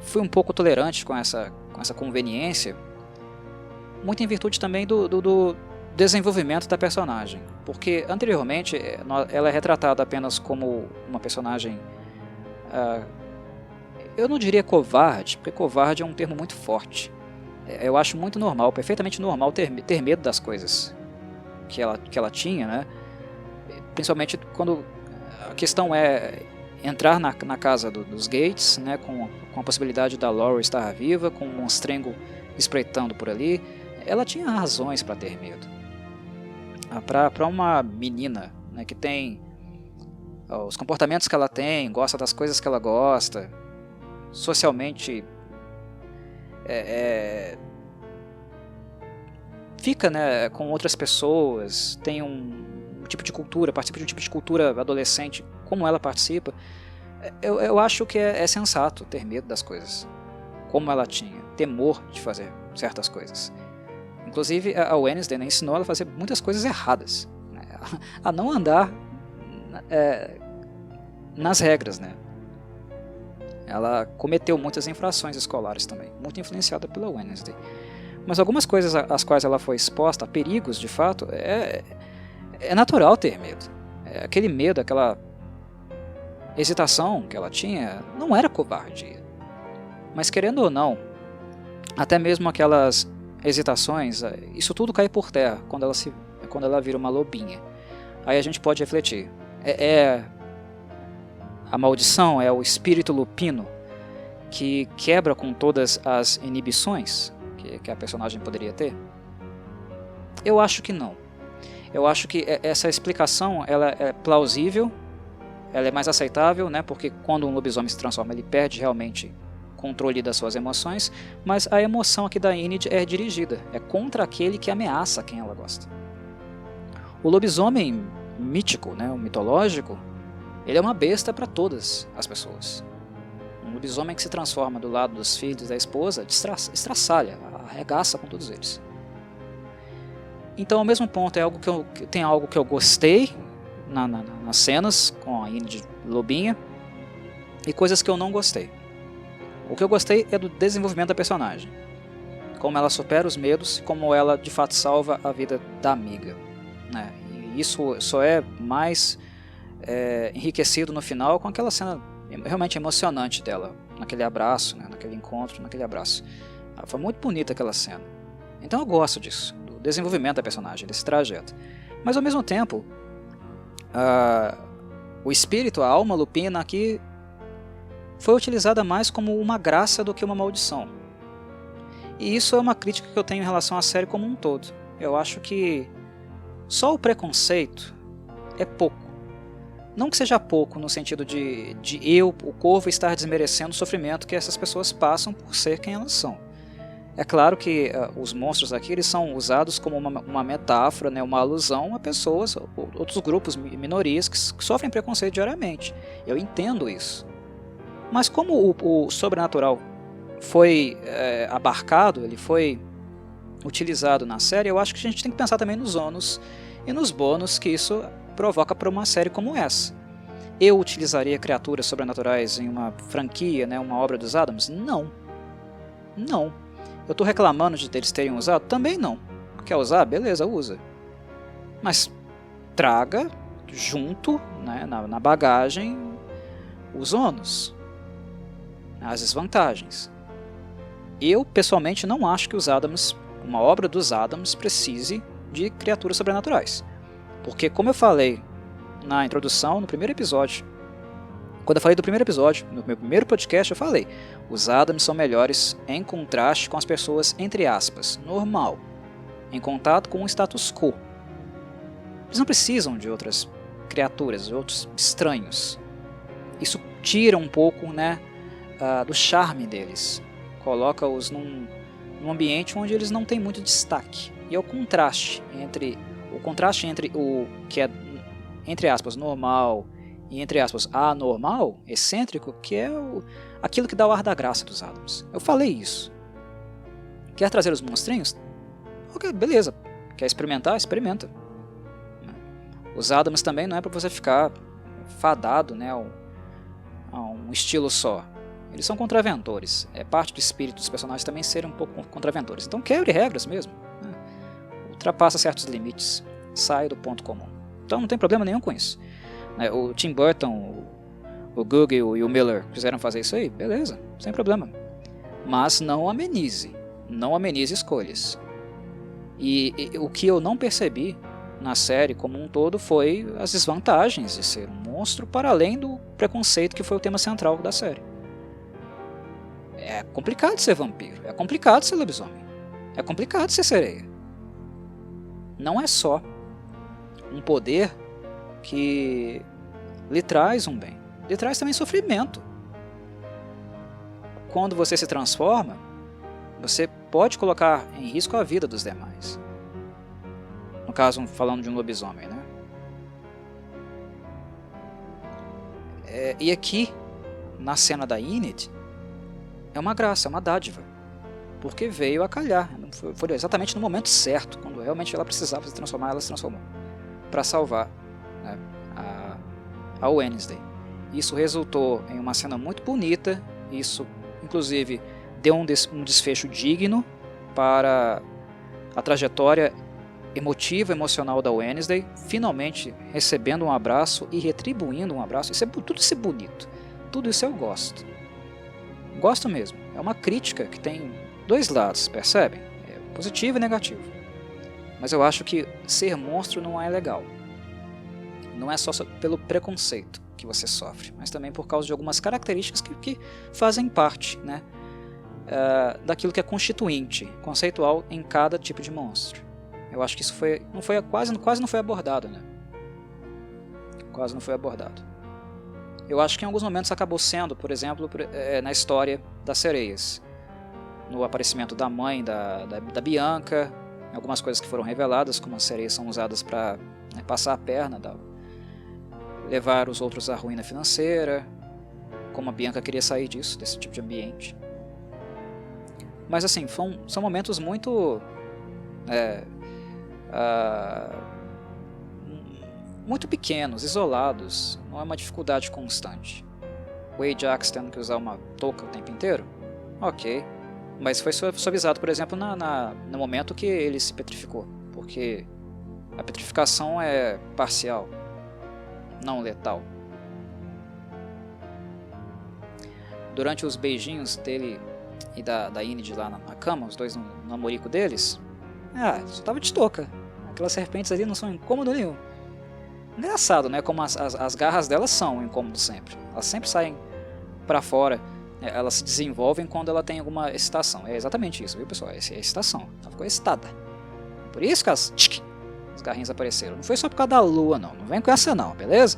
fui um pouco tolerante com essa conveniência, muito em virtude também desenvolvimento da personagem, porque anteriormente ela é retratada apenas como uma personagem, eu não diria covarde, porque covarde é um termo muito forte. Eu acho muito normal, perfeitamente normal ter medo das coisas que ela tinha, né? Principalmente quando a questão é entrar na casa dos Gates, né? Com a possibilidade da Laurel estar viva, com um monstrengo espreitando por ali. Ela tinha razões para ter medo. Para uma menina, né, que tem os comportamentos que ela tem, gosta das coisas que ela gosta, socialmente fica, né, com outras pessoas, tem um tipo de cultura, participa de um tipo de cultura adolescente como ela participa, eu acho que é sensato ter medo das coisas, como ela tinha, temor de fazer certas coisas. Inclusive a Wednesday, né, ensinou ela a fazer muitas coisas erradas, né, a não andar nas regras, né. Ela cometeu muitas infrações escolares também, muito influenciada pela Wednesday. Mas algumas coisas às quais ela foi exposta, a perigos de fato, é natural ter medo. Aquele medo, aquela hesitação que ela tinha, não era covardia. Mas querendo ou não, até mesmo aquelas hesitações, isso tudo cai por terra quando ela vira uma lobinha. Aí a gente pode refletir. A maldição é o espírito lupino que quebra com todas as inibições que a personagem poderia ter? Eu acho que não. Eu acho que essa explicação ela é plausível, ela é mais aceitável, né? Porque quando um lobisomem se transforma, ele perde realmente controle das suas emoções, mas a emoção aqui da Enid é dirigida, é contra aquele que ameaça quem ela gosta. O lobisomem mítico, né, o mitológico, ele é uma besta para todas as pessoas. Um lobisomem que se transforma do lado dos filhos da esposa estraçalha, arregaça com todos eles. Então, ao mesmo ponto, tem algo que eu gostei nas cenas com a Enid lobinha e coisas que eu não gostei. O que eu gostei é do desenvolvimento da personagem, como ela supera os medos e como ela de fato salva a vida da amiga, né? E isso só é mais enriquecido no final com aquela cena realmente emocionante dela, naquele abraço, né? Naquele encontro, naquele abraço. Foi muito bonita aquela cena. Então eu gosto disso, do desenvolvimento da personagem, desse trajeto. Mas ao mesmo tempo, o espírito, a alma lupina aqui foi utilizada mais como uma graça do que uma maldição. E isso é uma crítica que eu tenho em relação à série como um todo. Eu acho que só o preconceito é pouco. Não que seja pouco no sentido de o Corvo, estar desmerecendo o sofrimento que essas pessoas passam por ser quem elas são. É claro que os monstros aqui eles são usados como uma metáfora, né, uma alusão a pessoas, outros grupos, minorias que sofrem preconceito diariamente. Eu entendo isso. Mas como o sobrenatural foi abarcado, ele foi utilizado na série, eu acho que a gente tem que pensar também nos ônus e nos bônus que isso provoca para uma série como essa. Eu utilizaria criaturas sobrenaturais em uma franquia, né, uma obra dos Addams? Não. Não. Eu estou reclamando de eles terem usado? Também não. Quer usar? Beleza, usa. Mas traga junto, né, na bagagem, os ônus, as desvantagens. Eu, pessoalmente, não acho que uma obra dos Addams precise de criaturas sobrenaturais. Porque, como eu falei na introdução, no primeiro episódio, quando eu falei do primeiro episódio, no meu primeiro podcast, eu falei: os Addams são melhores em contraste com as pessoas, entre aspas, normal, em contato com o status quo. Eles não precisam de outras criaturas, de outros estranhos. Isso tira um pouco, né, do charme deles. Coloca-os num ambiente onde eles não têm muito destaque. E é o contraste entre o que é, entre aspas, normal e, entre aspas, anormal, excêntrico, que é aquilo que dá o ar da graça dos Addams. Eu falei isso. Quer trazer os monstrinhos? Ok, beleza. Quer experimentar? Experimenta. Os Addams também não é para você ficar fadado, né, a um estilo só. Eles são contraventores. É parte do espírito dos personagens também serem um pouco contraventores. Então quebre regras mesmo. ultrapassa certos limites, sai do ponto comum. Então não tem problema nenhum com isso. O Tim Burton, o Google e o Miller quiseram fazer isso aí, beleza, sem problema. Mas não amenize escolhas. E o que eu não percebi na série como um todo foi as desvantagens de ser um monstro para além do preconceito que foi o tema central da série. É complicado ser vampiro, é complicado ser lobisomem, é complicado ser sereia. Não é só um poder que lhe traz um bem, lhe traz também sofrimento. Quando você se transforma, você pode colocar em risco a vida dos demais. No caso, falando de um lobisomem, né? E aqui, na cena da Enid, é uma graça, é uma dádiva. Porque veio a calhar. Foi exatamente no momento certo, quando realmente ela precisava se transformar, ela se transformou. Para salvar, né, a Wednesday. Isso resultou em uma cena muito bonita. Isso, inclusive, deu um desfecho digno para a trajetória emotiva, emocional da Wednesday, finalmente recebendo um abraço e retribuindo um abraço. Tudo isso é bonito, tudo isso eu gosto. Gosto mesmo. É uma crítica que tem dois lados, percebem? É positivo e negativo. Mas eu acho que ser monstro não é legal. Não é só pelo preconceito que você sofre, mas também por causa de algumas características que fazem parte, né, daquilo que é constituinte, conceitual em cada tipo de monstro. Eu acho que isso quase não foi abordado, né? Quase não foi abordado. Eu acho que em alguns momentos acabou sendo, por exemplo, na história das sereias. No aparecimento da mãe da Bianca, algumas coisas que foram reveladas, como as sereias são usadas para, né, passar a perna, levar os outros à ruína financeira, como a Bianca queria sair desse tipo de ambiente. Mas assim, são momentos muito muito pequenos, isolados, não é uma dificuldade constante. O Ajax tendo que usar uma touca o tempo inteiro? Ok, mas foi suavizado, por exemplo, no momento que ele se petrificou, porque a petrificação é parcial, não letal. Durante os beijinhos dele e da Enid lá na cama, os dois no namorico deles, só tava de touca. Aquelas serpentes ali não são incômodo nenhum. Engraçado, né? Como as garras delas são um incômodo sempre. Elas sempre saem pra fora. Elas se desenvolvem quando ela tem alguma excitação. É exatamente isso, viu, pessoal? Essa é a excitação. Ela ficou excitada. Por isso que as garrinhas apareceram. Não foi só por causa da lua, não. Não vem com essa, não, beleza?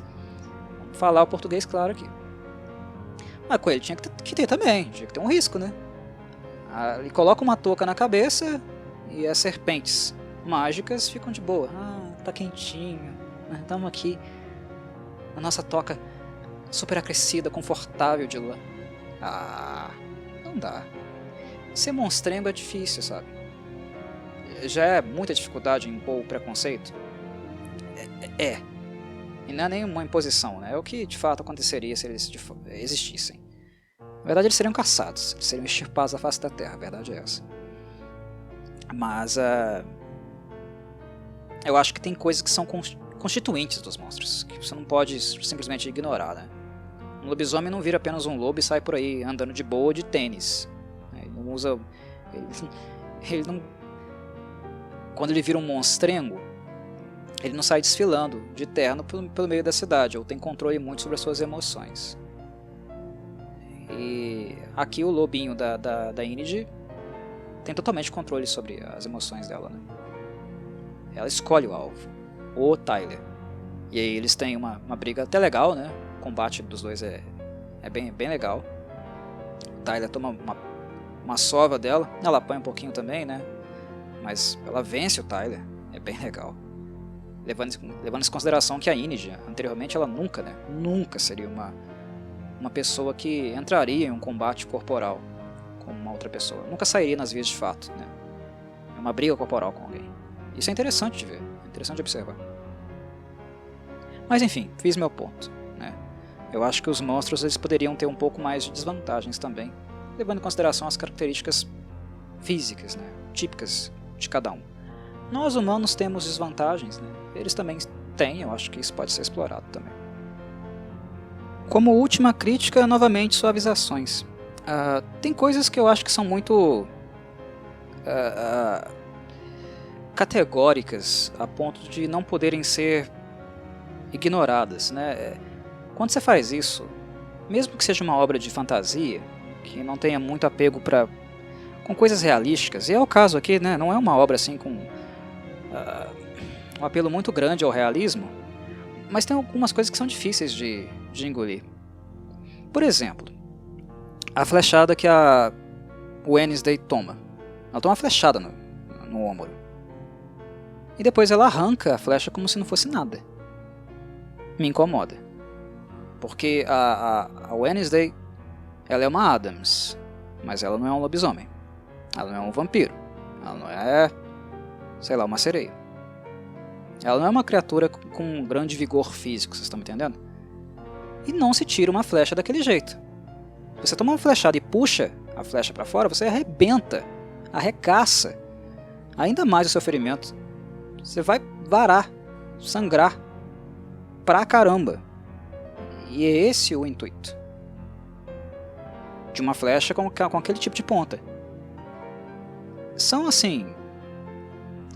Vamos falar o português claro aqui. Mas com ele tinha que ter também. Tinha que ter um risco, né? Ele coloca uma touca na cabeça e as serpentes mágicas ficam de boa. Tá quentinho. Estamos aqui na nossa toca super acrescida, confortável de lã. Não dá. Ser monstrengo é difícil, sabe? Já é muita dificuldade em impor o preconceito. E não é nenhuma imposição, né? É o que de fato aconteceria se eles existissem. Na verdade, eles seriam caçados, eles seriam extirpados da face da terra, a verdade é essa. Mas eu acho que tem coisas que são constituintes dos monstros, que você não pode simplesmente ignorar, né? Um lobisomem não vira apenas um lobo e sai por aí andando de boa de tênis. Ele não usa... Ele não... Quando ele vira um monstrengo, ele não sai desfilando de terno pelo meio da cidade, ou tem controle muito sobre as suas emoções. E aqui o lobinho da Enid tem totalmente controle sobre as emoções dela, né? Ela escolhe o alvo, o Tyler. E aí eles têm uma briga até legal, né? O combate dos dois é bem legal. O Tyler toma uma sova dela, ela apanha um pouquinho também, né? Mas ela vence o Tyler, é bem legal. Levando em consideração que a Enid, anteriormente, ela nunca seria uma pessoa que entraria em um combate corporal com uma outra pessoa. Nunca sairia nas vias de fato, né? É uma briga corporal com alguém. Isso é interessante de ver, é interessante de observar. Mas enfim, fiz meu ponto, né? Eu acho que os monstros eles poderiam ter um pouco mais de desvantagens também, levando em consideração as características físicas, né, típicas de cada um. Nós humanos temos desvantagens, né? Eles também têm, eu acho que isso pode ser explorado também. Como última crítica, novamente, suavizações. Tem coisas que eu acho que são muito categóricas a ponto de não poderem ser ignoradas, né? Quando você faz isso, mesmo que seja uma obra de fantasia, que não tenha muito apego com coisas realísticas, e é o caso aqui, né? Não é uma obra assim com um apelo muito grande ao realismo, mas tem algumas coisas que são difíceis de engolir. Por exemplo, a flechada que a Wednesday toma. Ela toma uma flechada no ombro. E depois ela arranca a flecha como se não fosse nada. Me incomoda. Porque a Wednesday, ela é uma Addams, mas ela não é um lobisomem. Ela não é um vampiro. Ela não é, sei lá, uma sereia. Ela não é uma criatura com um grande vigor físico, vocês estão me entendendo? E não se tira uma flecha daquele jeito. Se você toma uma flechada e puxa a flecha para fora, você arrebenta, arregaça ainda mais o seu ferimento. Você vai varar, sangrar pra caramba. E é esse o intuito de uma flecha com aquele tipo de ponta. São assim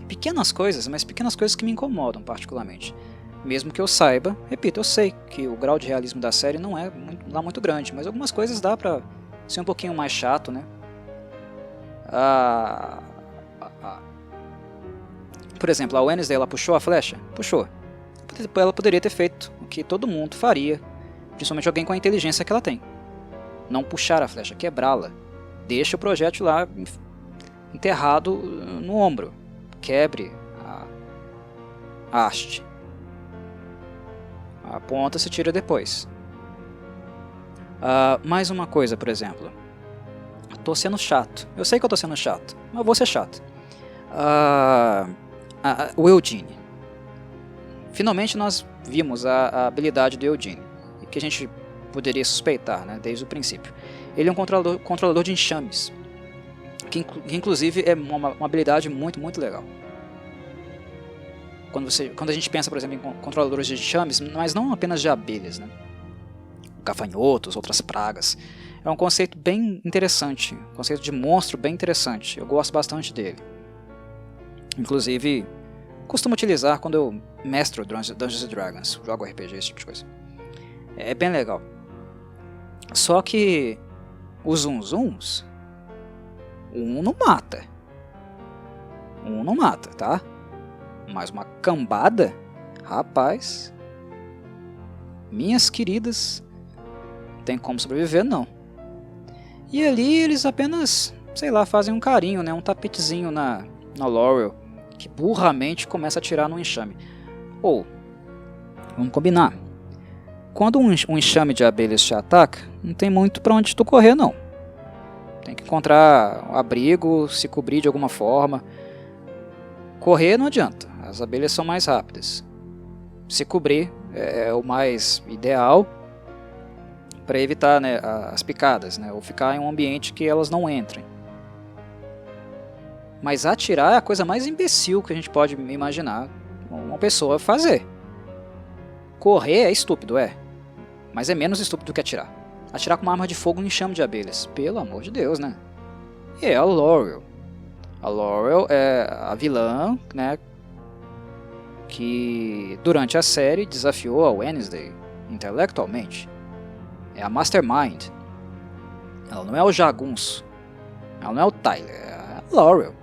pequenas coisas, mas pequenas coisas que me incomodam particularmente. Mesmo que eu saiba, repito, eu sei que o grau de realismo da série não é muito grande, mas algumas coisas dá pra ser um pouquinho mais chato, né? Por exemplo, a Wednesday, ela puxou a flecha? Puxou. Ela poderia ter feito o que todo mundo faria, principalmente alguém com a inteligência que ela tem. Não puxar a flecha, quebrá-la. Deixa o projétil lá enterrado no ombro. Quebre a haste. A ponta se tira depois. Mais uma coisa, por exemplo. Tô sendo chato. Eu sei que eu tô sendo chato, mas eu vou ser chato. O Eugene. Finalmente nós vimos a habilidade do Eugene, que a gente poderia suspeitar, né, desde o princípio. Ele é um controlador de enxames, que inclusive é uma habilidade muito legal. Quando a gente pensa, por exemplo, em controladores de enxames, mas não apenas de abelhas, né? Gafanhotos, outras pragas. É um conceito bem interessante, um conceito de monstro bem interessante. Eu gosto bastante dele. Inclusive, costumo utilizar quando eu mestro Dungeons & Dragons, jogo RPG, esse tipo de coisa. É bem legal. Só que os zunzuns, um não mata. Um não mata, tá? Mas uma cambada, rapaz, minhas queridas, não tem como sobreviver não. E ali eles apenas, sei lá, fazem um carinho, né, um tapetezinho na Laurel, que burramente começa a atirar no enxame. Vamos combinar, quando um enxame de abelhas te ataca, não tem muito pra onde tu correr não. Tem que encontrar um abrigo, se cobrir de alguma forma. Correr não adianta, as abelhas são mais rápidas. Se cobrir é o mais ideal para evitar, né, as picadas, né, ou ficar em um ambiente que elas não entrem. Mas atirar é a coisa mais imbecil que a gente pode imaginar uma pessoa fazer. Correr é estúpido, mas é menos estúpido que atirar. Atirar com uma arma de fogo em enxame de abelhas, pelo amor de Deus, né? E é a Laurel. A Laurel é a vilã, né, que durante a série desafiou a Wednesday intelectualmente. É a Mastermind. Ela não é o Jagunço. Ela não é o Tyler. É a Laurel.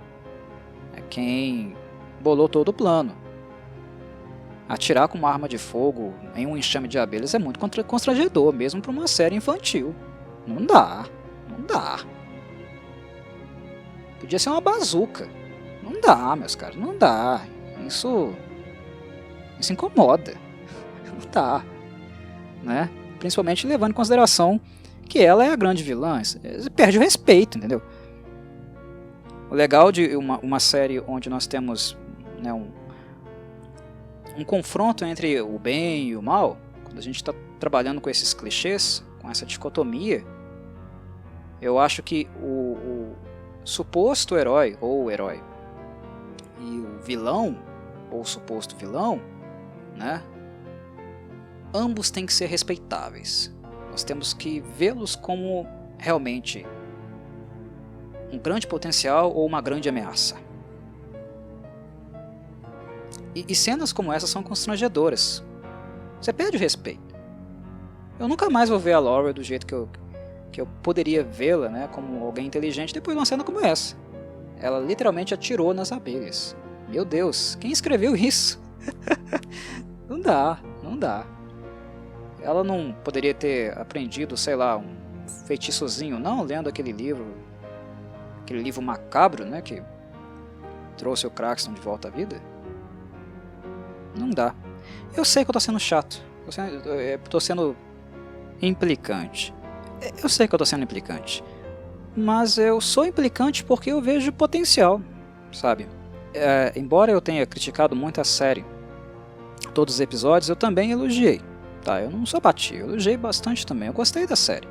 É quem bolou todo o plano. Atirar com uma arma de fogo em um enxame de abelhas é muito constrangedor, mesmo para uma série infantil. Não dá. Podia ser uma bazuca. Não dá, meus caras, não dá. Isso incomoda. Não dá, né? Principalmente levando em consideração que ela é a grande vilã. Você perde o respeito, entendeu? O legal de uma série onde nós temos, né, um confronto entre o bem e o mal, quando a gente está trabalhando com esses clichês, com essa dicotomia, eu acho que o suposto herói, ou o herói, e o vilão, ou o suposto vilão, né? Ambos têm que ser respeitáveis. Nós temos que vê-los como realmente um grande potencial ou uma grande ameaça. E cenas como essa são constrangedoras. Você perde o respeito. Eu nunca mais vou ver a Laura do jeito que eu poderia vê-la, né, como alguém inteligente depois de uma cena como essa. Ela literalmente atirou nas abelhas. Meu Deus, quem escreveu isso? Não dá, não dá. Ela não poderia ter aprendido, sei lá, um feitiçozinho, não, lendo aquele livro macabro, né, que trouxe o Craxton de volta à vida? Não dá. Eu sei que eu tô sendo chato, tô sendo implicante. Eu sei que eu tô sendo implicante, mas eu sou implicante porque eu vejo potencial, sabe? Embora eu tenha criticado muito a série, todos os episódios, eu também elogiei. Tá, eu não só bati, eu elogiei bastante também, eu gostei da série.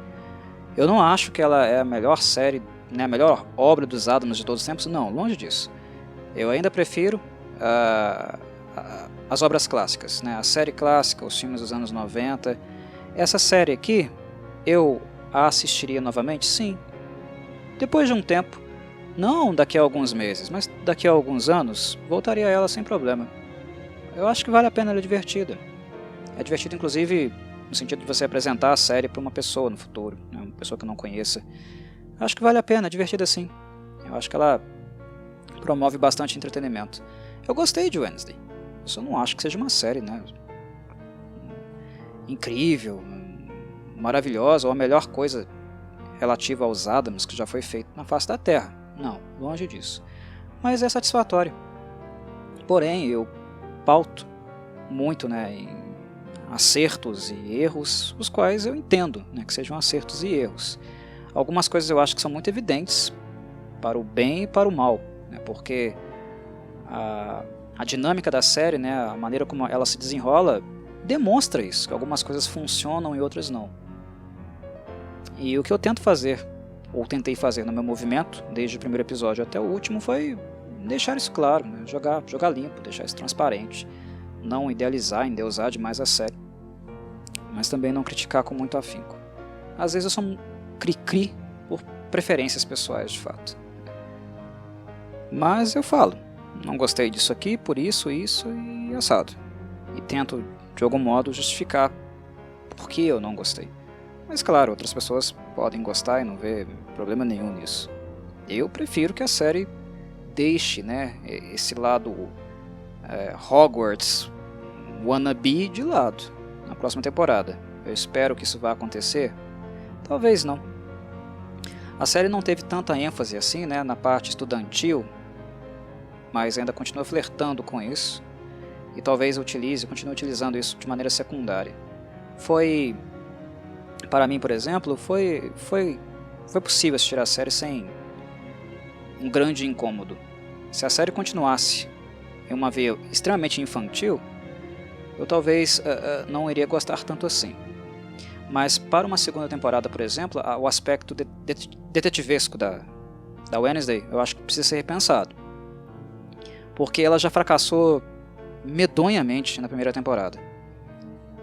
Eu não acho que ela é a melhor série, né, a melhor obra dos Adams de todos os tempos, não, longe disso. Eu ainda prefiro as obras clássicas, né, a série clássica, os filmes dos anos 90. Essa série aqui, eu a assistiria novamente? Sim. Depois de um tempo, não daqui a alguns meses, mas daqui a alguns anos, voltaria a ela sem problema. Eu acho que vale a pena, ela é divertida. É divertido, inclusive, no sentido de você apresentar a série para uma pessoa no futuro, né, uma pessoa que não conheça. Eu acho que vale a pena, é divertida sim. Eu acho que ela promove bastante entretenimento. Eu gostei de Wednesday. Eu só não acho que seja uma série, né, incrível, maravilhosa, ou a melhor coisa relativa aos Adams que já foi feito na face da Terra. Não, longe disso. Mas é satisfatório. Porém, eu pauto muito, né, em acertos e erros, os quais eu entendo, né, que sejam acertos e erros. Algumas coisas eu acho que são muito evidentes para o bem e para o mal, né, porque a dinâmica da série, né, a maneira como ela se desenrola, demonstra isso, que algumas coisas funcionam e outras não. E o que eu tento fazer, ou tentei fazer no meu movimento, desde o primeiro episódio até o último, foi deixar isso claro, né, jogar limpo, deixar isso transparente. Não idealizar, endeusar demais a série, mas também não criticar com muito afinco. Às vezes eu sou um cri-cri por preferências pessoais, de fato. Mas eu falo, não gostei disso aqui, por isso e assado. E tento, de algum modo, justificar por que eu não gostei. Mas claro, outras pessoas podem gostar e não ver problema nenhum nisso. Eu prefiro que a série deixe, né, esse lado Hogwarts wannabe de lado na próxima temporada. Eu espero que isso vá acontecer. Talvez não. A série não teve tanta ênfase assim, né, na parte estudantil, mas ainda continua flertando com isso. E talvez continue utilizando isso de maneira secundária. Para mim, por exemplo, foi possível assistir a série sem um grande incômodo. Se a série continuasse em uma veia extremamente infantil, eu talvez não iria gostar tanto assim. Mas para uma segunda temporada, por exemplo, o aspecto detetivesco da Wednesday, eu acho que precisa ser repensado. Porque ela já fracassou medonhamente na primeira temporada.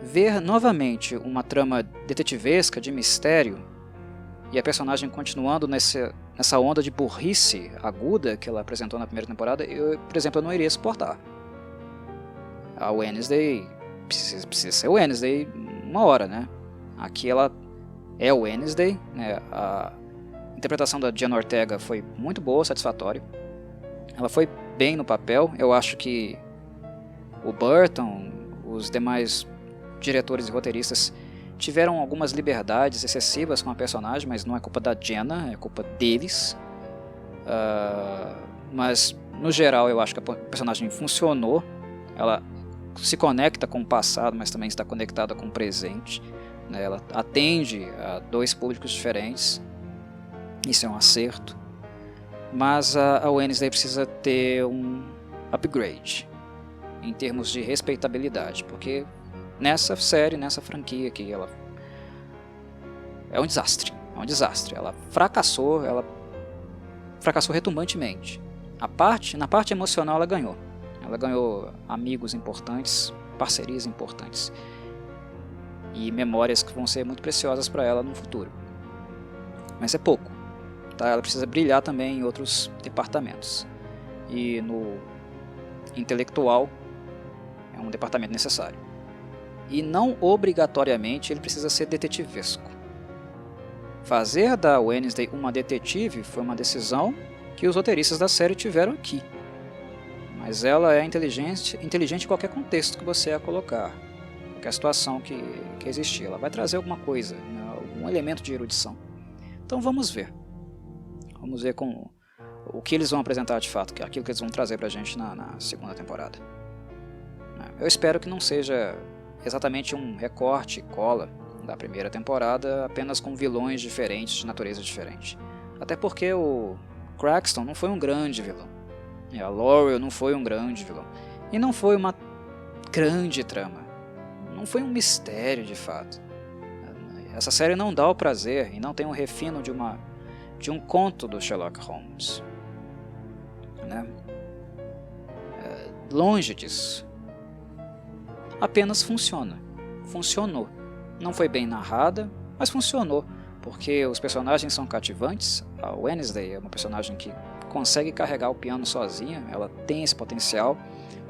Ver novamente uma trama detetivesca de mistério e a personagem continuando nessa onda de burrice aguda que ela apresentou na primeira temporada, por exemplo, eu não iria suportar. A Wednesday precisa ser Wednesday uma hora, né? Aqui ela é Wednesday, né? A interpretação da Jenna Ortega foi muito boa, satisfatória. Ela foi bem no papel. Eu acho que o Burton, os demais diretores e roteiristas tiveram algumas liberdades excessivas com a personagem, mas não é culpa da Jenna, é culpa deles. Mas no geral eu acho que a personagem funcionou. Ela se conecta com o passado, mas também está conectada com o presente, né? Ela atende a dois públicos diferentes. Isso é um acerto. Mas a Wednesday precisa ter um upgrade em termos de respeitabilidade, porque nessa série, nessa franquia aqui, ela é um desastre. Ela fracassou retumbantemente. Na parte emocional ela ganhou. Ela ganhou amigos importantes, parcerias importantes e memórias que vão ser muito preciosas para ela no futuro. Mas é pouco, tá? Ela precisa brilhar também em outros departamentos. E no intelectual é um departamento necessário. E não obrigatoriamente ele precisa ser detetivesco. Fazer da Wednesday uma detetive foi uma decisão que os roteiristas da série tiveram aqui. Mas ela é inteligente em qualquer contexto que você a colocar, qualquer situação que existir. Ela vai trazer alguma coisa, né, algum elemento de erudição. Então vamos ver. Vamos ver o que eles vão apresentar de fato, aquilo que eles vão trazer pra gente na segunda temporada. Eu espero que não seja exatamente um recorte e cola da primeira temporada, apenas com vilões diferentes, de natureza diferente. Até porque o Craxton não foi um grande vilão. E a Laurel não foi um grande vilão. E não foi uma grande trama. Não foi um mistério de fato. Essa série não dá o prazer e não tem um refino de um conto do Sherlock Holmes. Né? Longe disso. Apenas funciona. Funcionou. Não foi bem narrada, mas funcionou. Porque os personagens são cativantes. A Wednesday é uma personagem que consegue carregar o piano sozinha. Ela tem esse potencial.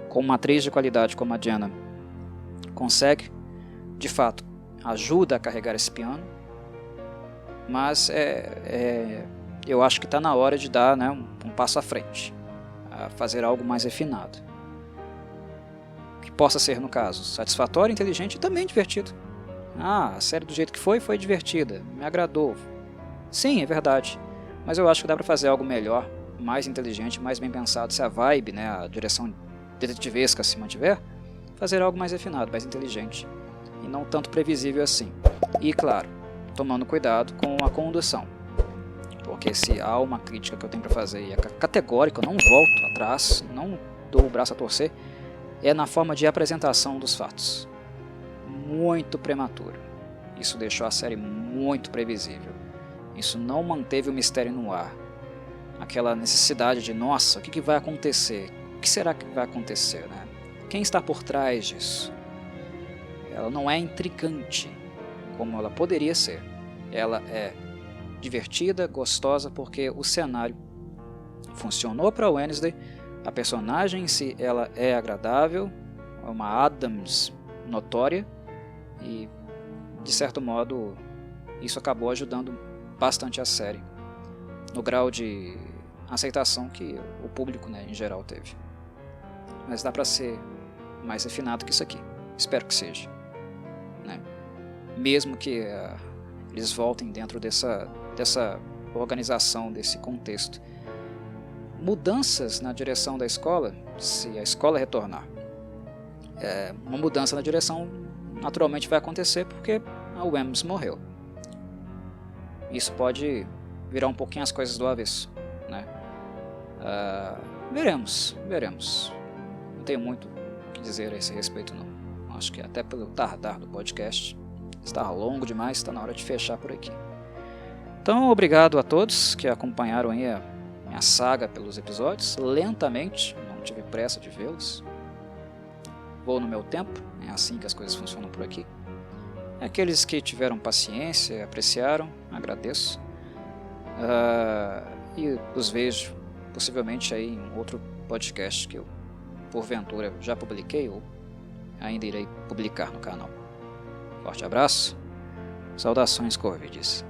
Com uma atriz de qualidade como a Diana, consegue, de fato, ajuda a carregar esse piano. Mas eu acho que está na hora de dar, né, um passo à frente. A fazer algo mais refinado. Que possa ser, no caso, satisfatório, inteligente e também divertido. A série do jeito que foi divertida, me agradou. Sim, é verdade, mas eu acho que dá para fazer algo melhor, mais inteligente, mais bem pensado. Se a vibe, né, a direção detetivesca se mantiver, fazer algo mais refinado, mais inteligente, e não tanto previsível assim. E claro, tomando cuidado com a condução, porque se há uma crítica que eu tenho para fazer e é categórica, eu não volto atrás, não dou o braço a torcer, é na forma de apresentação dos fatos. Muito prematuro. Isso deixou a série muito previsível. Isso não manteve o mistério no ar. Aquela necessidade de, nossa, o que vai acontecer? O que será que vai acontecer, né? Quem está por trás disso? Ela não é intrigante como ela poderia ser. Ela é divertida, gostosa, porque o cenário funcionou para Wednesday. A personagem em si, ela é agradável, é uma Addams notória. E, de certo modo, isso acabou ajudando bastante a série, no grau de aceitação que o público, né, em geral teve. Mas dá para ser mais refinado que isso aqui. Espero que seja. Né? Mesmo que eles voltem dentro dessa organização, desse contexto. Mudanças na direção da escola, se a escola retornar. Uma mudança na direção naturalmente vai acontecer porque a Wems morreu. Isso pode virar um pouquinho as coisas do avesso, né? Veremos. Não tenho muito o que dizer a esse respeito não. Acho que até pelo tardar do podcast está longo demais, está na hora de fechar por aqui. Então obrigado a todos que acompanharam aí a minha saga pelos episódios, lentamente, não tive pressa de vê-los. Vou no meu tempo, é assim que as coisas funcionam por aqui. Aqueles que tiveram paciência, apreciaram, agradeço. E os vejo possivelmente aí em outro podcast que eu, porventura, já publiquei ou ainda irei publicar no canal. Forte abraço, saudações Corvides.